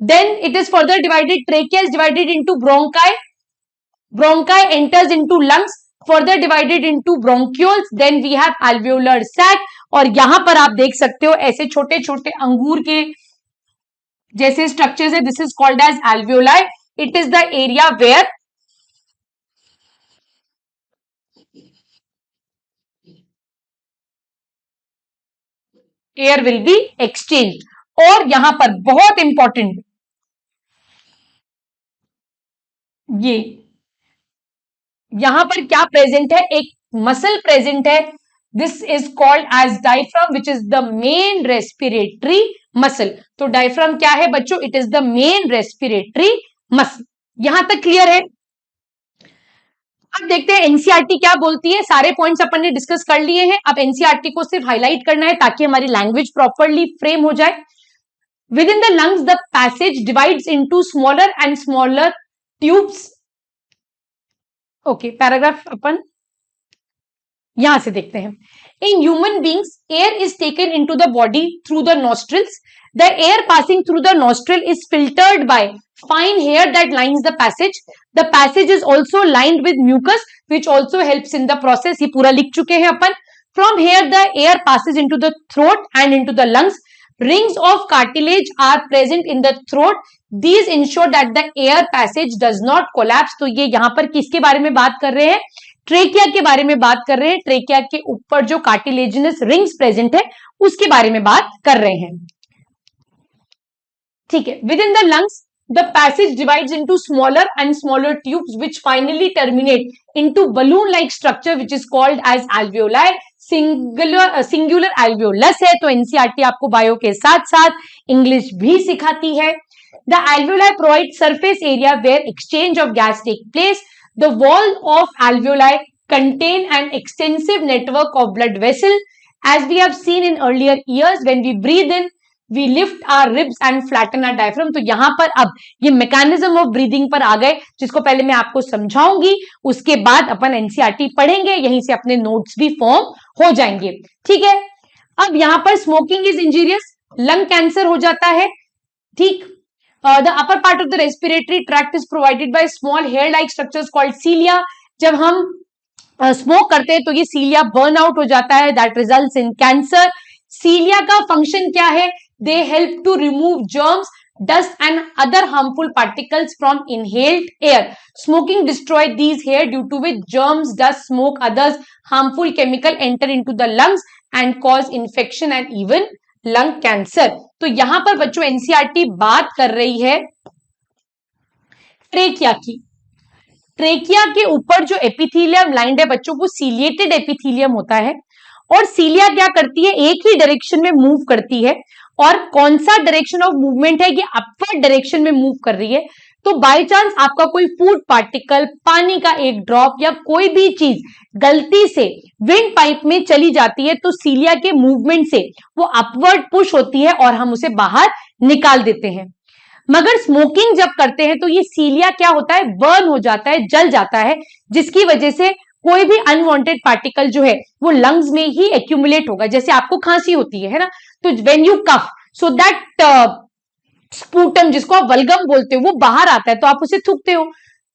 Then it is further divided. Trachea is divided into bronchi. Bronchi enters into lungs, further divided into bronchioles. Then we have alveolar sac. और यहां पर आप देख सकते हो ऐसे छोटे छोटे अंगूर के जैसे स्ट्रक्चर्स है. This is called as alveoli. It is the area where air will be exchanged. और यहां पर बहुत इंपॉर्टेंट, ये यहां पर क्या प्रेजेंट है, एक मसल प्रेजेंट है. This is called as diaphragm which is the main respiratory muscle. तो डायफ्राम क्या है बच्चों, it is the main respiratory muscle. यहां तक क्लियर है. अब देखते हैं एनसीईआरटी क्या बोलती है. सारे पॉइंट्स अपन ने डिस्कस कर लिए हैं. अब एनसीईआरटी को सिर्फ हाईलाइट करना है ताकि हमारी लैंग्वेज प्रॉपरली फ्रेम हो जाए. Within the lungs the passage divides into smaller and smaller tubes. Okay, paragraph अपन यहां से देखते हैं. In human beings air is taken into the body through the nostrils. The air passing through the nostril is filtered by fine hair that lines the passage. The passage is also lined with mucus, which also helps in the process. ये पूरा लिख चुके हैं अपन. From here, the air passes into the throat and into the lungs. Rings of cartilage are present in the throat. These ensure that the air passage does not collapse. तो ये यहाँ पर किसके बारे में बात कर रहे हैं, ट्रेकिया के बारे में बात कर रहे हैं. ट्रेकिया के ऊपर जो कार्टिलेजिनस रिंग्स प्रेजेंट है उसके बारे में बात कर रहे हैं. ठीक है. Within the lungs the passage divides into smaller and smaller tubes which finally terminate into balloon like structure which is called as alveoli. Singular alveolus है. तो एनसीईआरटी आपको बायो के साथ साथ इंग्लिश भी सिखाती है. The alveoli provide surface area where exchange of gas take place. The wall of alveoli contain an extensive network of blood vessel. As we have seen in earlier years, when we breathe in, we lift our ribs and flatten our diaphragm. तो यहां पर अब ये mechanism of breathing पर आ गए, जिसको पहले मैं आपको समझाऊंगी, उसके बाद अपन एनसीईआरटी पढ़ेंगे, यहीं से अपने नोट्स भी फॉर्म हो जाएंगे. ठीक है. अब यहां पर smoking is injurious, lung cancer हो जाता है. ठीक. The upper part of the respiratory tract is provided by small hair like structures called cilia. जब हम स्मोक करते हैं तो ये सीलिया बर्न आउट हो जाता है, दैट रिजल्ट्स इन कैंसर. सीलिया का फंक्शन क्या है, they help to remove germs, dust and other harmful particles from inhaled air. Smoking destroys these hair, due to which germs, dust, smoke, others harmful chemical enter into the lungs and cause infection and even lung cancer. तो यहां पर बच्चों NCERT बात कर रही है trachea की. Trachea के ऊपर जो एपिथेलियम लाइंड है बच्चों, वो सीलिएटेड एपिथेलियम होता है. और सीलिया क्या करती है, एक ही डायरेक्शन में मूव करती है. और कौन सा डायरेक्शन ऑफ मूवमेंट है, ये अपवर्ड डायरेक्शन में मूव कर रही है. तो बाय चांस आपका कोई फूड पार्टिकल, पानी का एक ड्रॉप या कोई भी चीज गलती से विंड पाइप में चली जाती है, तो सीलिया के मूवमेंट से वो अपवर्ड पुश होती है और हम उसे बाहर निकाल देते हैं. मगर स्मोकिंग जब करते हैं तो ये सीलिया क्या होता है, बर्न हो जाता है, जल जाता है, जिसकी वजह से कोई भी अनवांटेड पार्टिकल जो है वो लंग्स में ही एक्यूमुलेट होगा. जैसे आपको खांसी होती है ना, तो when you cough, so that sputum जिसको आप वल्गम बोलते हो वो बाहर आता है तो आप उसे थूकते हो।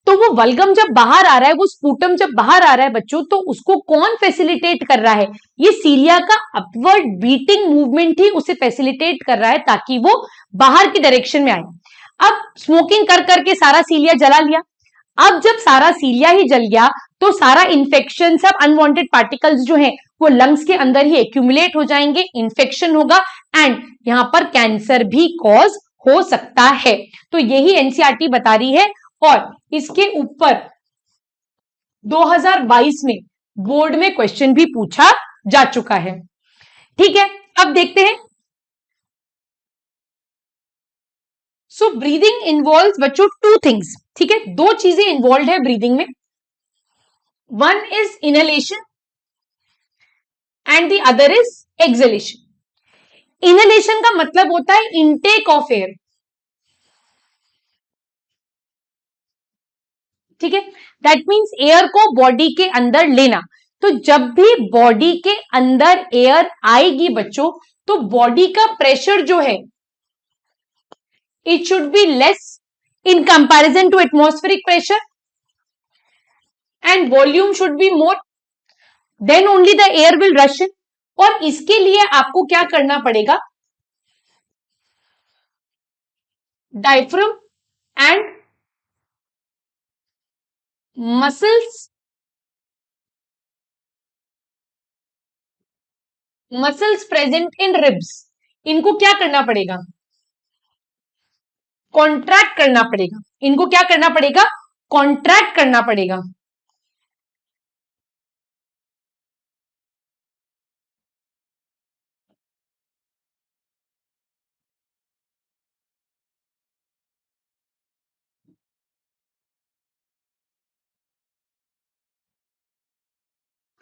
तो वो वल्गम जब बाहर आ रहा है, वो स्पूटम जब बाहर आ रहा है बच्चों, तो उसको कौन फैसिलिटेट कर रहा है? ये सीलिया का अपवर्ड बीटिंग मूवमेंट ही उसे फैसिलिटेट कर रहा है ताकि वो बाहर की डायरेक्शन में आए। अब स्मोकिंग कर करके सारा सीलिया जला लिया। अब जब सारा सीलिया ही जल गया तो सारा इन्फेक्शन, सब अनवांटेड पार्टिकल्स जो है वो लंग्स के अंदर ही एक्यूमुलेट हो जाएंगे, इन्फेक्शन होगा एंड यहां पर कैंसर भी कॉज हो सकता है। तो यही एनसीईआरटी बता रही है और इसके ऊपर 2022 में बोर्ड में क्वेश्चन भी पूछा जा चुका है। ठीक है, अब देखते हैं। सो ब्रीदिंग इन्वॉल्व्स बच्चों टू थिंग्स। ठीक है, दो चीजें इन्वॉल्व है ब्रीदिंग में। One is inhalation and the other is exhalation. Inhalation का मतलब होता है इनटेक ऑफ एयर। ठीक है, दैट मीन्स एयर को बॉडी के अंदर लेना। तो जब भी बॉडी के अंदर एयर आएगी बच्चों, तो बॉडी का प्रेशर जो है it should be less in comparison to atmospheric pressure and volume should be more, then only the air will rush in. और इसके लिए आपको क्या करना पड़ेगा? Diaphragm and muscles present in ribs, इनको क्या करना पड़ेगा? कॉन्ट्रैक्ट करना पड़ेगा। इनको क्या करना पड़ेगा? कॉन्ट्रैक्ट करना पड़ेगा।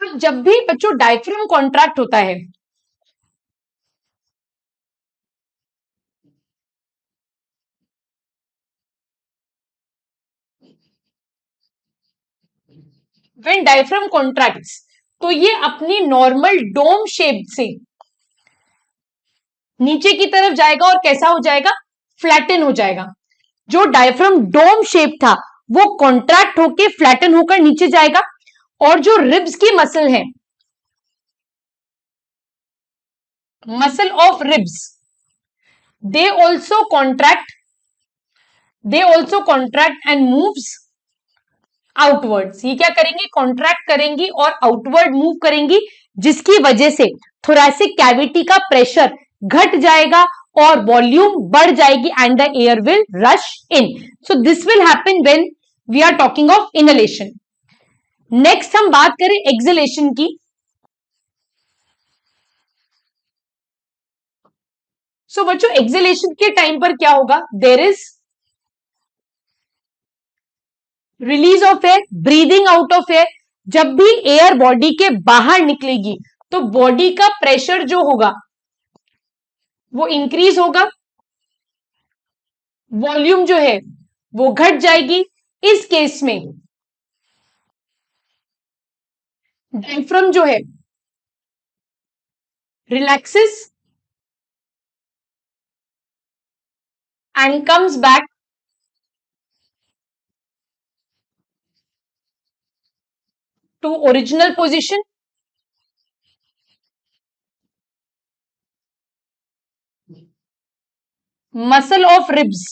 जब भी बच्चों डायफ्राम कॉन्ट्रैक्ट होता है, व्हेन डायफ्राम कॉन्ट्रैक्ट्स, तो ये अपनी नॉर्मल डोम शेप से नीचे की तरफ जाएगा और कैसा हो जाएगा? फ्लैटन हो जाएगा। जो डायफ्राम डोम शेप था वो कॉन्ट्रैक्ट होके फ्लैटन होकर नीचे जाएगा। और जो रिब्स की मसल है, muscle of ribs, they also contract, and moves outwards. ये क्या करेंगे? कॉन्ट्रैक्ट करेंगी और आउटवर्ड मूव करेंगी, जिसकी वजह से थोरैसिक कैविटी का प्रेशर घट जाएगा और वॉल्यूम बढ़ जाएगी and the air will rush in. So this will happen when we are talking of inhalation. Next हम बात करें एक्सहेलेशन की। सो बच्चों एक्सहेलेशन के टाइम पर क्या होगा? There is release of air, breathing out of air. जब भी एयर बॉडी के बाहर निकलेगी तो बॉडी का प्रेशर जो होगा वो इंक्रीज होगा, वॉल्यूम जो है वो घट जाएगी। इस केस में डायफ्राम जो है relaxes and comes back to original position. Muscle of ribs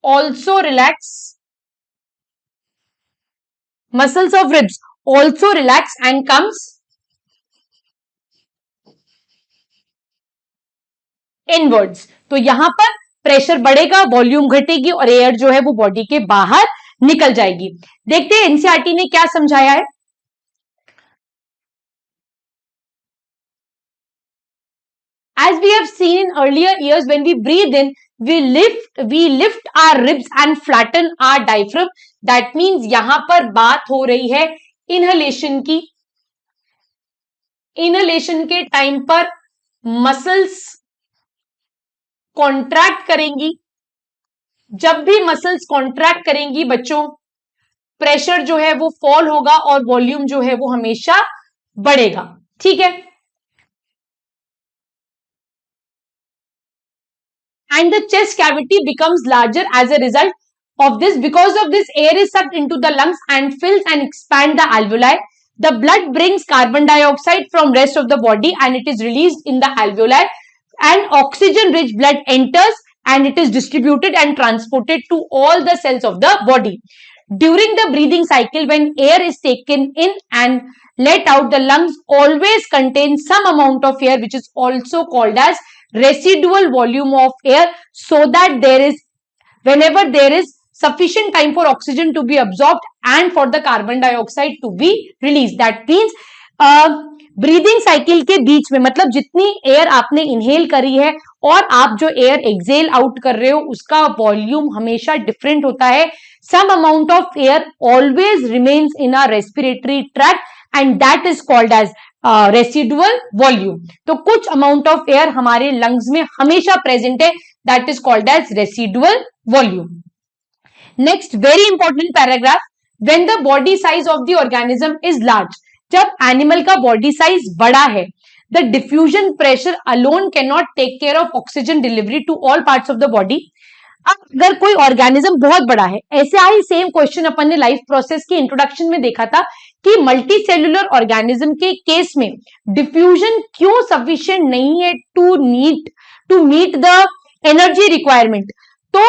also relax. Muscles of ribs also relax and comes inwards. तो यहां पर प्रेशर बढ़ेगा, वॉल्यूम घटेगी और एयर जो है वो बॉडी के बाहर निकल जाएगी। देखते हैं एनसीईआरटी ने क्या समझाया है। As we have seen in earlier years, when we breathe in, we lift our ribs and flatten our diaphragm. That means यहां पर बात हो रही है इनहेलेशन की। इनहेलेशन के टाइम पर मसल्स कॉन्ट्रैक्ट करेंगी। जब भी मसल्स कॉन्ट्रैक्ट करेंगी बच्चों, प्रेशर जो है वो फॉल होगा और वॉल्यूम जो है वो हमेशा बढ़ेगा। ठीक है, and the chest cavity becomes larger as a result of this. Because of this, air is sucked into the lungs and fills and expand the alveoli. The blood brings carbon dioxide from rest of the body and it is released in the alveoli, and oxygen rich blood enters and it is distributed and transported to all the cells of the body. During the breathing cycle, when air is taken in and let out, the lungs always contain some amount of air, which is also called as residual volume of air, so that there is, whenever there is sufficient time for oxygen to be absorbed and for the carbon dioxide to be released. That means breathing cycle के बीच में, मतलब जितनी air आपने inhale करी है और आप जो एयर एक्सेल आउट कर रहे हो, उसका वॉल्यूम हमेशा डिफरेंट होता है. Some amount of air always remains in our respiratory tract and that is called as residual volume. तो कुछ अमाउंट ऑफ एयर हमारे लंग्स में हमेशा प्रेजेंट है, that is called as residual volume. Next very important paragraph, when the body size of the organism is large, जब animal का body size बड़ा है, the diffusion pressure alone can not take care of oxygen delivery to all parts of the body. अब अगर कोई organism बहुत बड़ा है, ऐसे ही सेम क्वेश्चन अपन ने लाइफ प्रोसेस के इंट्रोडक्शन में देखा था कि मल्टी सेल्यूलर ऑर्गेनिज्म के केस में डिफ्यूजन क्यों सफिशिएंट नहीं है to meet the energy requirement. तो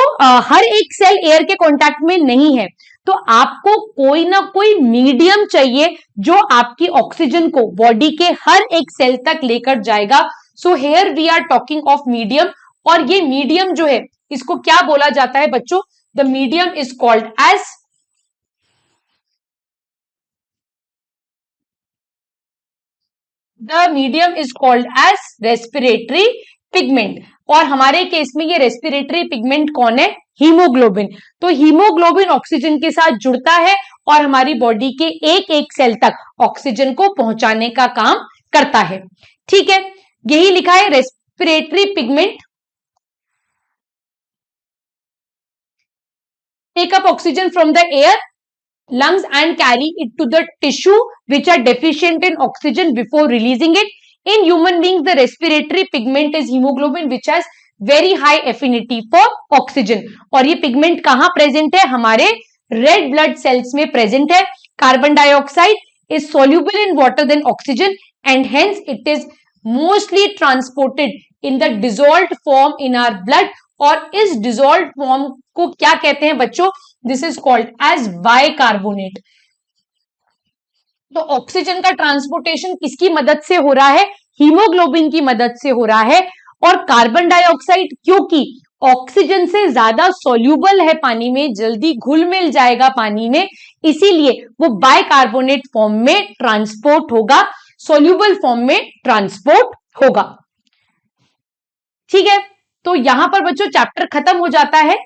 हर एक सेल एयर के कांटेक्ट में नहीं है, तो आपको कोई ना कोई मीडियम चाहिए जो आपकी ऑक्सीजन को बॉडी के हर एक सेल तक लेकर जाएगा. So here we are talking of medium, और ये मीडियम जो है इसको क्या बोला जाता है बच्चों? The medium is called as respiratory pigment. और हमारे केस में ये रेस्पिरेटरी पिगमेंट कौन है? हीमोग्लोबिन. तो हीमोग्लोबिन ऑक्सीजन के साथ जुड़ता है और हमारी बॉडी के एक एक सेल तक ऑक्सीजन को पहुंचाने का काम करता है. ठीक है, यही लिखा है respiratory pigment take up oxygen from the air lungs and carry it to the tissue which are deficient in oxygen before releasing it. In human beings, the respiratory pigment is hemoglobin which has very high affinity for oxygen. और ये pigment कहाँ present है? हमारे red blood cells में present है. Carbon dioxide is soluble in water than oxygen and hence it is mostly transported in the dissolved form in our blood. और इस dissolved form को क्या कहते हैं बच्चों? This is called as bicarbonate. तो ऑक्सीजन का ट्रांसपोर्टेशन किसकी मदद से हो रहा है? हीमोग्लोबिन की मदद से हो रहा है. और कार्बन डाइऑक्साइड क्योंकि ऑक्सीजन से ज्यादा सोल्यूबल है पानी में, जल्दी घुल मिल जाएगा पानी में, इसीलिए वो बाइकार्बोनेट फॉर्म में ट्रांसपोर्ट होगा, सोल्यूबल फॉर्म में ट्रांसपोर्ट होगा. ठीक है, तो यहां पर बच्चों चैप्टर खत्म हो जाता है.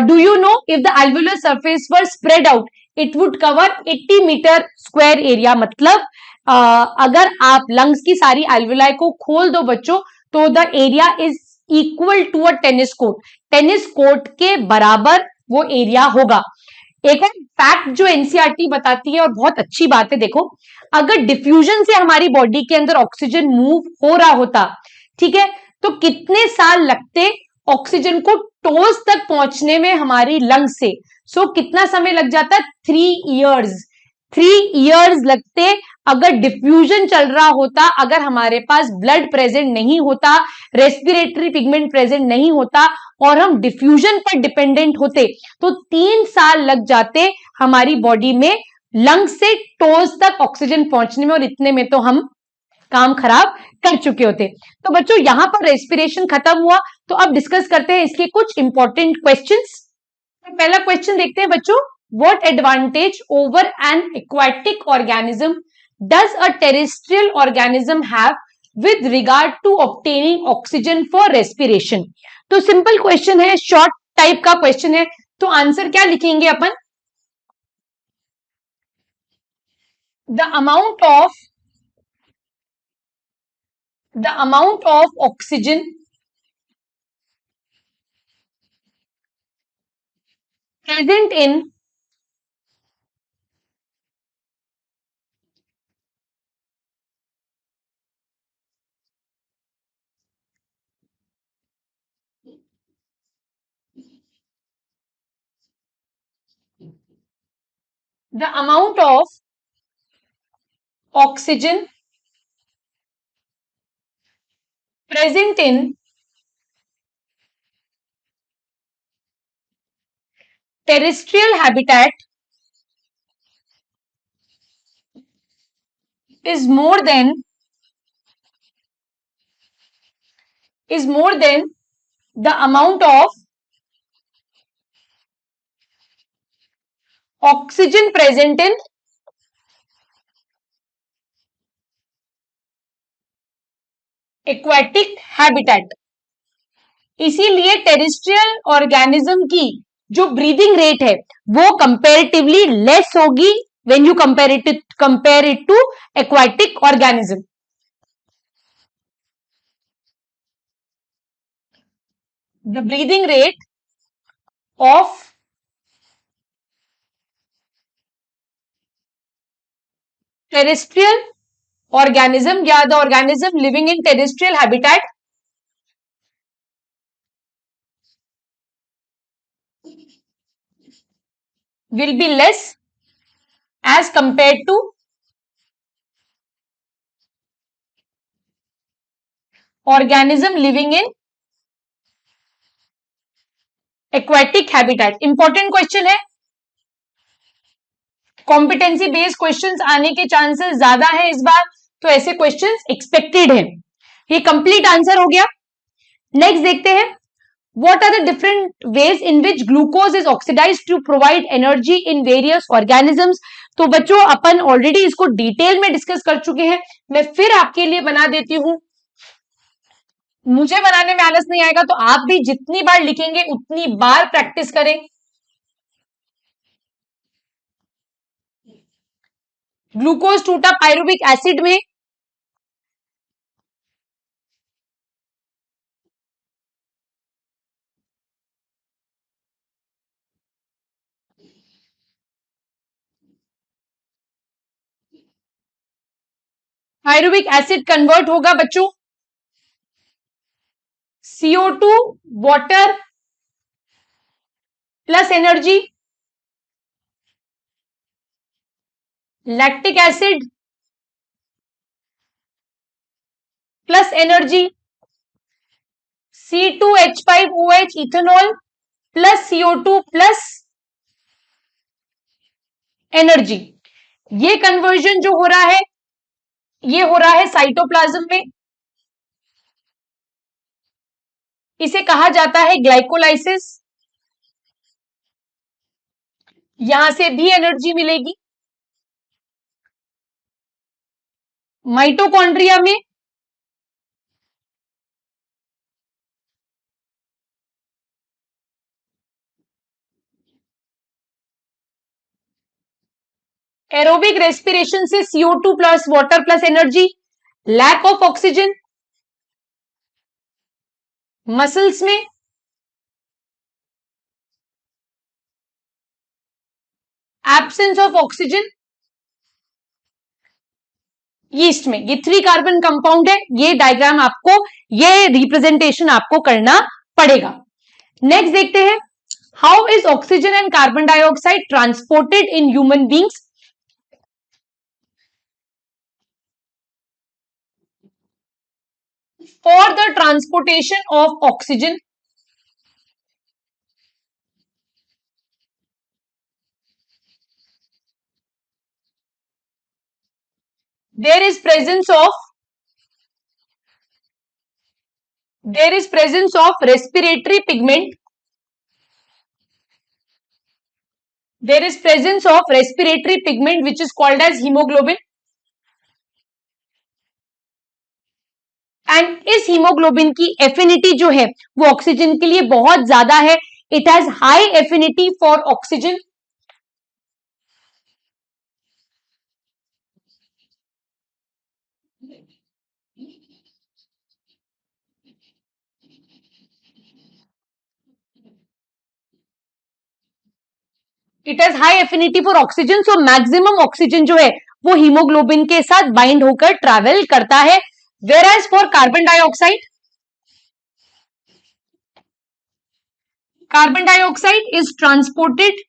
Do you know if the alveolar surface were spread out, it would cover 80 meter square area. मतलब अगर आप लंग्स की सारी alveoli को खोल दो बच्चों, तो the area is equal to a tennis court. Tennis court के बराबर वो एरिया होगा. एक और फैक्ट जो एनसीईआरटी बताती है और बहुत अच्छी बात है, देखो अगर डिफ्यूजन से हमारी बॉडी के अंदर ऑक्सीजन मूव हो रहा होता, ठीक है, तो कितने साल लगते ऑक्सीजन को टोज तक पहुंचने में हमारी लंग से? सो कितना समय लग जाता? 3 इयर्स. 3 इयर्स लगते अगर डिफ्यूजन चल रहा होता, अगर हमारे पास ब्लड प्रेजेंट नहीं होता, रेस्पिरेटरी पिगमेंट प्रेजेंट नहीं होता और हम डिफ्यूजन पर डिपेंडेंट होते, तो 3 साल लग जाते हमारी बॉडी में लंग से टोज तक ऑक्सीजन पहुंचने में, और इतने में तो हम काम खराब कर चुके होते. तो बच्चों यहां पर रेस्पिरेशन खत्म हुआ, तो अब डिस्कस करते हैं इसके कुछ इंपॉर्टेंट क्वेश्चंस. पहला क्वेश्चन देखते हैं बच्चों, what advantage over an aquatic organism does a terrestrial organism have with regard to obtaining oxygen for respiration. तो सिंपल क्वेश्चन है, शॉर्ट टाइप का क्वेश्चन है, तो आंसर क्या लिखेंगे अपन? The amount of oxygen present in the amount of oxygen present in terrestrial habitat is more than the amount of oxygen present in aquatic habitat. इसीलिए terrestrial organism की जो breathing rate है वो कंपेरेटिवली लेस होगी when you compare it to aquatic organism. The breathing rate of terrestrial organism या the organism living in terrestrial habitat will be less as compared to organism living in aquatic habitat. Important question है, competency based questions आने के chances ज्यादा है इस बार, तो ऐसे questions expected है. ये कंप्लीट आंसर हो गया. नेक्स्ट देखते हैं, what are the different ways in which glucose is oxidized to provide energy in various organisms. तो बच्चों अपन ऑलरेडी इसको डिटेल में डिस्कस कर चुके हैं, मैं फिर आपके लिए बना देती हूं. मुझे बनाने में आलस नहीं आएगा तो आप भी जितनी बार लिखेंगे उतनी बार प्रैक्टिस करें. ग्लूकोज टूटा पायरुविक एसिड में, पायरुविक एसिड कन्वर्ट होगा बच्चों CO2 water plus energy, lactic acid plus energy, C2H5OH ethanol plus CO2 plus energy. ये कन्वर्जन जो हो रहा है ये हो रहा है साइटोप्लाज्म में, इसे कहा जाता है ग्लाइकोलाइसिस. यहां से भी एनर्जी मिलेगी. माइटोकॉन्ड्रिया में एरोबिक रेस्पिरेशन से CO2 plus water plus energy, lack of oxygen. Muscles में एब्सेंस ऑफ ऑक्सीजन. यीस्ट में ये 3 कार्बन कंपाउंड है. ये डायग्राम आपको, ये रिप्रेजेंटेशन आपको करना पड़ेगा. नेक्स्ट देखते हैं, how is oxygen and carbon dioxide transported in human beings. For the transportation of oxygen, there is presence of respiratory pigment. There is presence of respiratory pigment which is called as hemoglobin. And इस haemoglobin की affinity जो है वो oxygen के लिए बहुत ज्यादा है. It has high affinity for oxygen. It has high affinity for oxygen. So maximum oxygen जो है वो हीमोग्लोबिन के साथ बाइंड होकर ट्रैवल करता है. Whereas for carbon dioxide is transported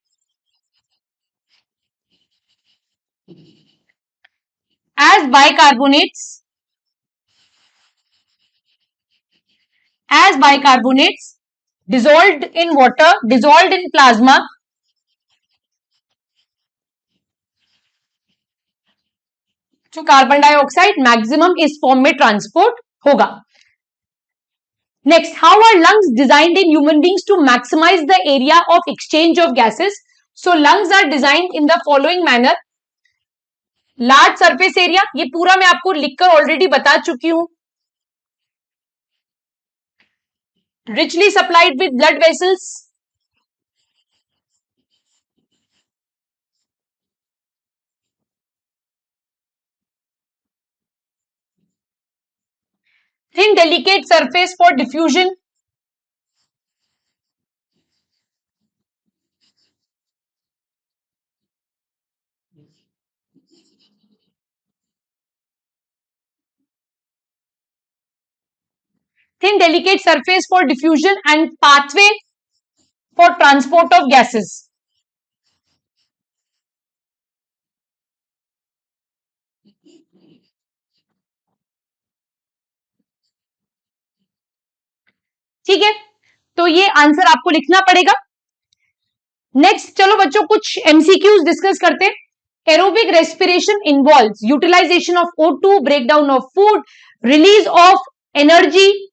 as bicarbonates dissolved in water, dissolved in plasma, जो carbon dioxide maximum इस फॉर्म में ट्रांसपोर्ट होगा. Next, how are lungs designed in human beings to maximize the area of exchange of gases? So lungs are designed in the following manner. Large surface area, ये पूरा मैं आपको लिखकर already बता चुकी हूं. richly supplied with blood vessels, thin delicate surface for diffusion, thin delicate surface for diffusion and pathway for transport of gases. ठीक है, तो ये आंसर आपको लिखना पड़ेगा. नेक्स्ट चलो बच्चों कुछ एमसीक्यूज डिस्कस करते हैं. Aerobic respiration involves utilization of O2, breakdown of food, release of energy,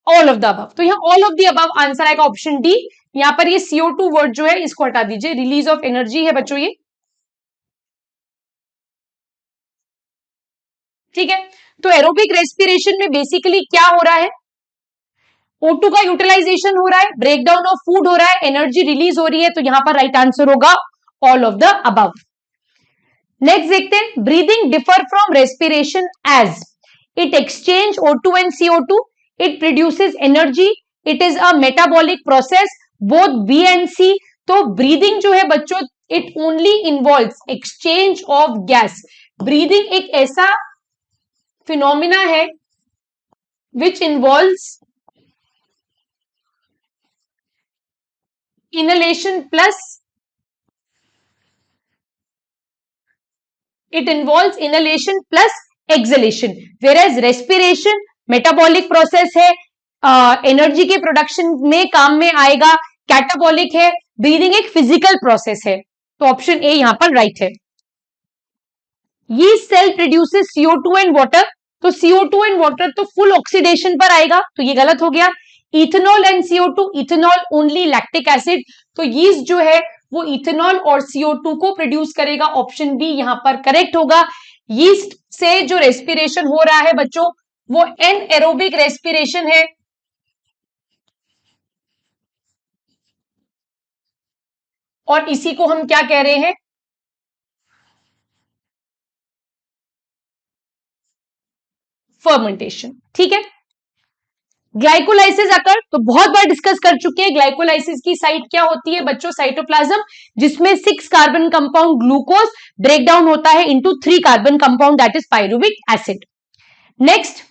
all of the above. तो यहाँ all of the above answer आएगा ऑप्शन डी. यहाँ पर ये CO2 वर्ड जो है इसको हटा दीजिए, रिलीज ऑफ एनर्जी है बच्चों ये. ठीक है, तो एरोबिक रेस्पिरेशन में बेसिकली क्या हो रहा है? O2 का यूटिलाइजेशन हो रहा है, ब्रेकडाउन ऑफ फूड हो रहा है, एनर्जी रिलीज हो रही है. तो यहां पर राइट आंसर होगा all of the above. Next देखते हैं, breathing differ from respiration as it exchange O2 and CO2, it produces energy, it is a metabolic process, both B and C. तो ब्रीदिंग जो है बच्चों, it only involves exchange of gas. Breathing एक ऐसा phenomena है which involves inhalation plus it involves inhalation plus exhalation, whereas respiration metabolic process है, energy के production में काम में आएगा, कैटाबॉलिक है, ब्रीदिंग एक फिजिकल प्रोसेस है. तो ऑप्शन ए यहां पर राइट है. ये cell produces CO2 and water. तो CO2 एंड वाटर तो फुल ऑक्सीडेशन पर आएगा, तो ये गलत हो गया. Ethanol and CO2, ethanol only lactic acid. तो यीस्ट जो है वो इथेनॉल और CO2 को प्रोड्यूस करेगा. ऑप्शन बी यहां पर करेक्ट होगा. यीस्ट से जो रेस्पिरेशन हो रहा है बच्चों वो एनएरोबिक रेस्पिरेशन है. और इसी को हम क्या कह रहे हैं? फर्मेंटेशन. ठीक है, ग्लाइकोलाइसिस अकर तो बहुत बार डिस्कस कर चुके हैं. ग्लाइकोलाइसिस की साइट क्या होती है बच्चों? साइटोप्लाज्म, जिसमें 6 carbon compound glucose break down होता है into 3 carbon compound that is pyruvic acid. Next,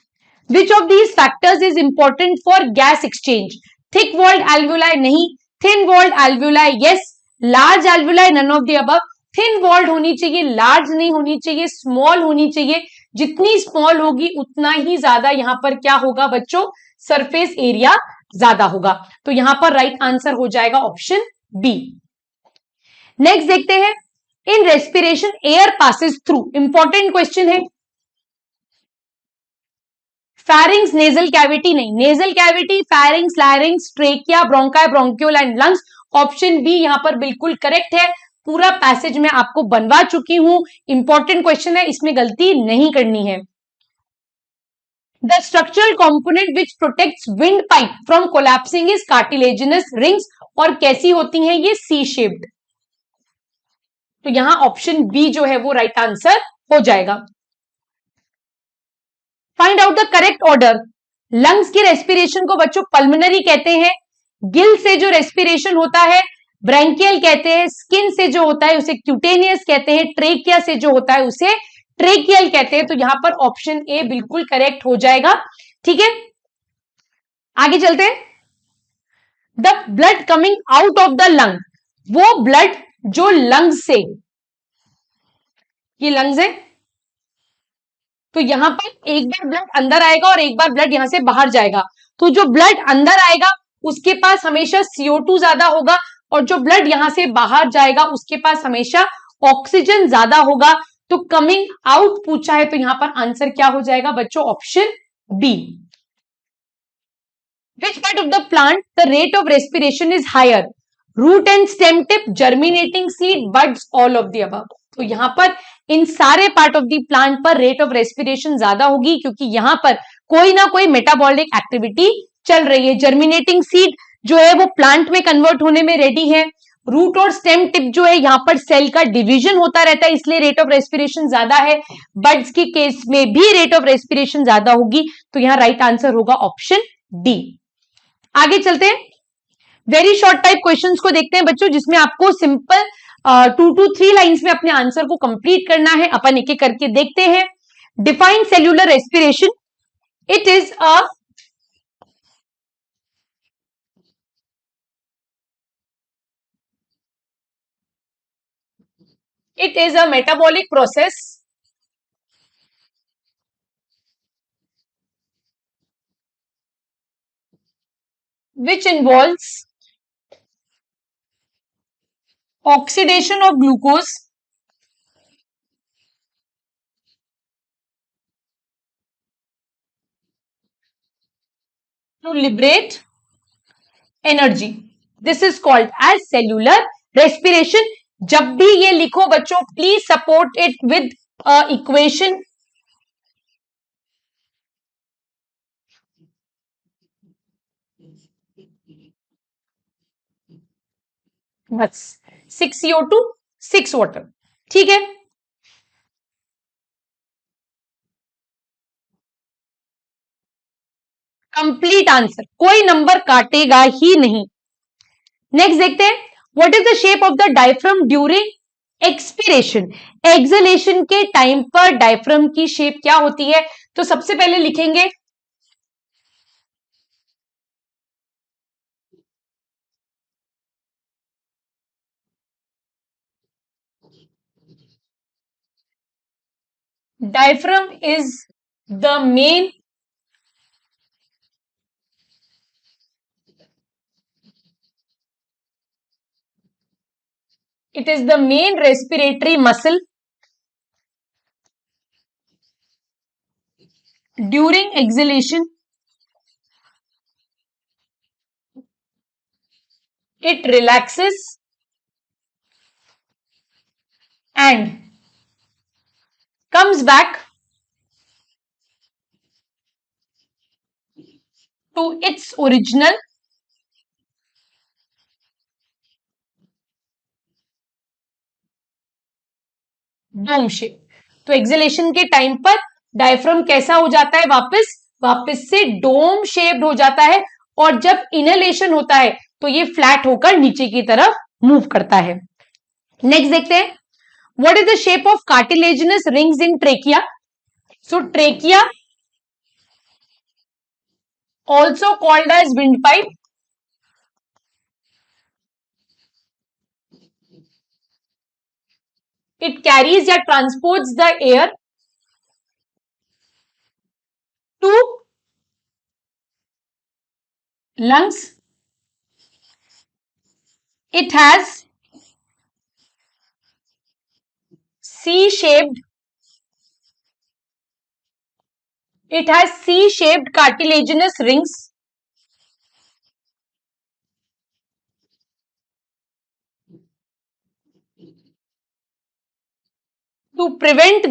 which of these factors is important for gas exchange? Thick walled alveoli नहीं, thin walled alveoli yes, large alveoli none of the above. Thin walled होनी चाहिए, large नहीं होनी चाहिए, small होनी चाहिए. जितनी small होगी उतना ही ज्यादा यहां पर क्या होगा बच्चों? सरफेस एरिया ज्यादा होगा. तो यहां पर राइट आंसर हो जाएगा ऑप्शन बी. नेक्स्ट देखते हैं, in respiration air passes through. Important question है. फैरिंग्स, नेजल कैविटी नहीं, nasal cavity, pharynx, larynx, trachea, bronchi, bronchiole and lungs. Option B यहां पर बिल्कुल करेक्ट है. पूरा पैसेज में आपको बनवा चुकी हूं. इंपॉर्टेंट क्वेश्चन है, इसमें गलती नहीं करनी है. The structural component which protects windpipe from collapsing is cartilaginous rings. और कैसी होती हैं ये? C shaped. तो यहां ऑप्शन बी जो है वो राइट आंसर हो जाएगा. Find out the correct order. Lungs की रेस्पिरेशन को बच्चों पल्मोनरी कहते हैं. गिल से जो रेस्पिरेशन होता है ब्रैंकियल कहते हैं. स्किन से जो होता है उसे क्यूटेनियस कहते हैं. ट्रेकिया से जो होता है उसे ट्रेकियल कहते हैं. तो यहां पर ऑप्शन ए बिल्कुल करेक्ट हो जाएगा. ठीक है, आगे चलते हैं. The blood coming out of the lung, वो ब्लड जो लंग से ये लंग्स है। तो यहां पर एक बार ब्लड अंदर आएगा और एक बार ब्लड यहां से बाहर जाएगा। तो जो ब्लड अंदर आएगा उसके पास हमेशा CO2 ज्यादा होगा, और जो ब्लड यहां से बाहर जाएगा उसके पास हमेशा ऑक्सीजन ज्यादा होगा। तो कमिंग आउट पूछा है तो यहां पर आंसर क्या हो जाएगा बच्चों? Option B. Which part of the plant the rate of respiration is higher? Root and stem tip, germinating seed, buds, all of the above. तो यहां पर इन सारे पार्ट ऑफ द प्लांट पर रेट ऑफ रेस्पिरेशन ज्यादा होगी, क्योंकि यहां पर कोई ना कोई मेटाबॉलिक एक्टिविटी चल रही है। जर्मिनेटिंग सीड जो है वो प्लांट में कन्वर्ट होने में रेडी है। रूट और स्टेम टिप जो है यहां पर सेल का डिवीजन होता रहता है, इसलिए रेट ऑफ रेस्पिरेशन ज्यादा है। बर्ड्स की केस में भी रेट ऑफ रेस्पिरेशन ज्यादा होगी, तो यहां राइट आंसर होगा ऑप्शन डी। आगे चलते हैं, वेरी शॉर्ट टाइप क्वेश्चंस को देखते हैं बच्चों, जिसमें आपको सिंपल 2 to 3 लाइंस में अपने आंसर को कंप्लीट करना है। अपन एक एक करके देखते हैं। Define cellular respiration. It is a metabolic process which involves oxidation of glucose to liberate energy. This is called as cellular respiration. जब भी ये लिखो बच्चों, please support it with equation. बस 6 CO2 6 वाटर, ठीक है। कंप्लीट आंसर, कोई number काटेगा ही नहीं। नेक्स्ट देखते हैं, what is the shape of the diaphragm during expiration. Acceleration के टाइम पर डायफ्राम की शेप क्या होती है? तो सबसे पहले लिखेंगे diaphragm is the main it is the main respiratory muscle during exhalation. It relaxes and comes back to its original dome shape. तो एक्सलेशन के टाइम पर डायफ्राम कैसा हो जाता है? वापस से डोम शेप्ड हो जाता है, और जब इनहेलेशन होता है तो ये फ्लैट होकर नीचे की तरफ मूव करता है। नेक्स्ट देखते हैं, what is the shape of cartilaginous rings in trachea. So trachea also called as windpipe, it carries या transports the air to lungs. It has C-shaped cartilaginous rings to prevent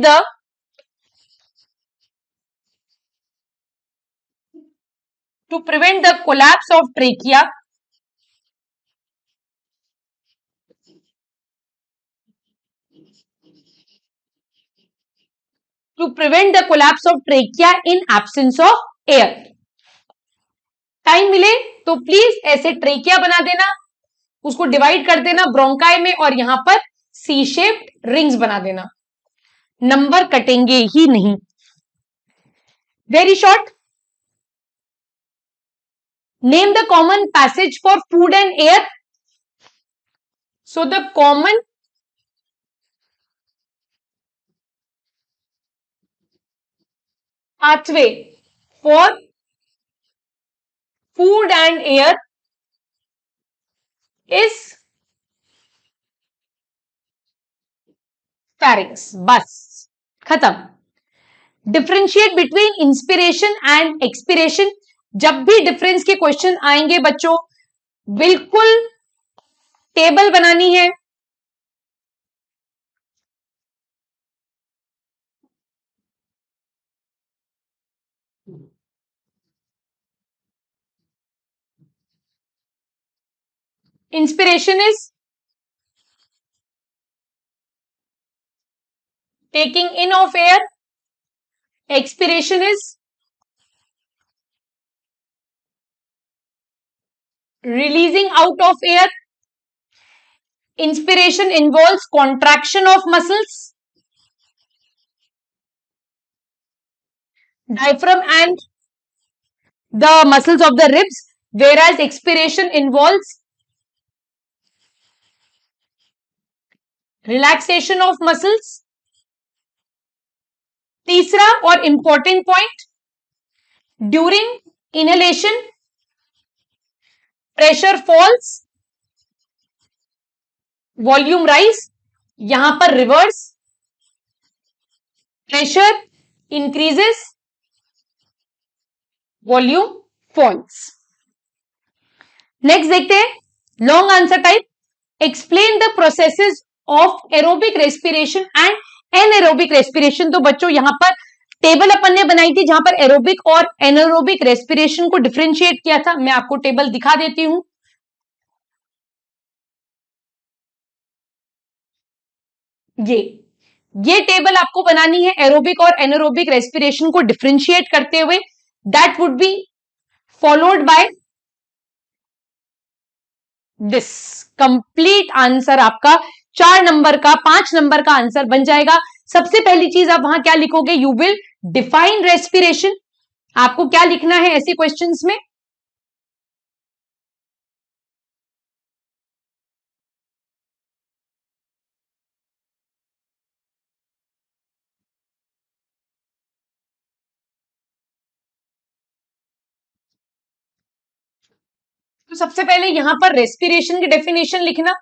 the collapse of trachea. To prevent the collapse of trachea in absence of air. Time मिले तो please ऐसे trachea बना देना, उसको divide कर देना bronchi में, और यहां पर सी शेप्ड रिंग्स बना देना, नंबर कटेंगे ही नहीं। Very short, name the common passage for food and air. So the common pathway for food and air is pharynx. बस खत्म. Differentiate between inspiration and expiration. जब भी डिफरेंस के क्वेश्चन आएंगे बच्चों, बिल्कुल टेबल बनानी है. Inspiration is taking in of air. Expiration is releasing out of air. Inspiration involves contraction of muscles, diaphragm and the muscles of the ribs, whereas expiration involves relaxation of muscles. तीसरा और important point, during inhalation pressure falls, volume rise. यहां पर reverse, pressure increases, volume falls. Next देखते हैं long answer type. Explain the processes of aerobic respiration and anaerobic respiration. तो बच्चों यहां पर टेबल अपन ने बनाई थी जहां पर एरोबिक और एनएरोबिक रेस्पिरेशन को डिफरेंशिएट किया था. मैं आपको टेबल दिखा देती हूं. ये टेबल आपको बनानी है एरोबिक और एनएरोबिक रेस्पिरेशन को डिफरेंशिएट करते हुए. That would be followed by this. Complete answer आपका 4 नंबर का 5 नंबर का आंसर बन जाएगा. सबसे पहली चीज आप वहां क्या लिखोगे, यू विल डिफाइन रेस्पिरेशन. आपको क्या लिखना है ऐसे क्वेश्चंस में, तो सबसे पहले यहां पर रेस्पिरेशन की डेफिनेशन लिखना,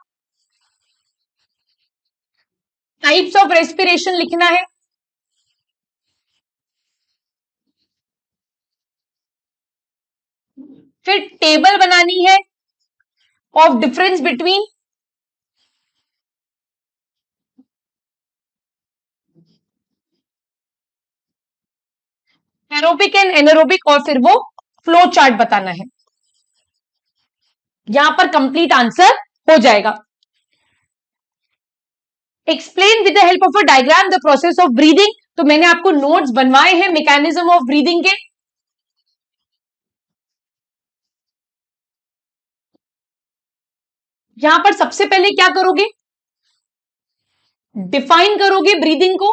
टाइप्स ऑफ रेस्पिरेशन लिखना है, फिर टेबल बनानी है of difference between aerobic and anaerobic, और फिर वो फ्लो चार्ट बताना है. यहां पर कंप्लीट आंसर हो जाएगा. Explain with the help of a diagram the process of breathing. तो मैंने आपको नोट्स बनवाए हैं मैकेनिज्म ऑफ ब्रीदिंग के. यहां पर सबसे पहले क्या करोगे, डिफाइन करोगे ब्रीदिंग को,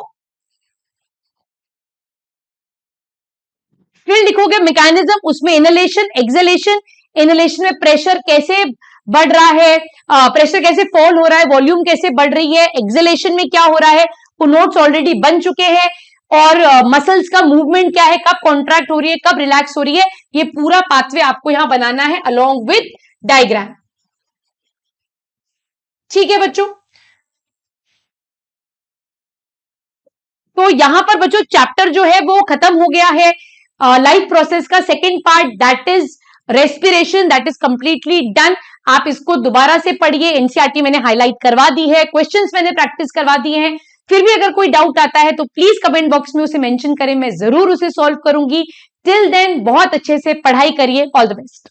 फिर लिखोगे मैकेनिज्म, उसमें इनहेलेशन एक्सहेलेशन. इनहेलेशन में प्रेशर कैसे बढ़ रहा है, प्रेशर कैसे फॉल हो रहा है, वॉल्यूम कैसे बढ़ रही है, एक्सहेलेशन में क्या हो रहा है, वो नोट्स ऑलरेडी बन चुके हैं. और मसल्स का मूवमेंट क्या है, कब कॉन्ट्रैक्ट हो रही है, कब रिलैक्स हो रही है, ये पूरा पाथवे आपको यहां बनाना है अलोंग विद डायग्राम. ठीक है बच्चों. तो यहां पर बच्चों चैप्टर जो है वो खत्म हो गया है. लाइफ प्रोसेस का second part that is respiration, that is completely done. आप इसको दोबारा से पढ़िए. एनसीईआरटी मैंने हाईलाइट करवा दी है, क्वेश्चंस मैंने प्रैक्टिस करवा दिए हैं. फिर भी अगर कोई डाउट आता है तो प्लीज कमेंट बॉक्स में उसे मेंशन करें, मैं जरूर उसे सॉल्व करूंगी. टिल देन बहुत अच्छे से पढ़ाई करिए. All the best.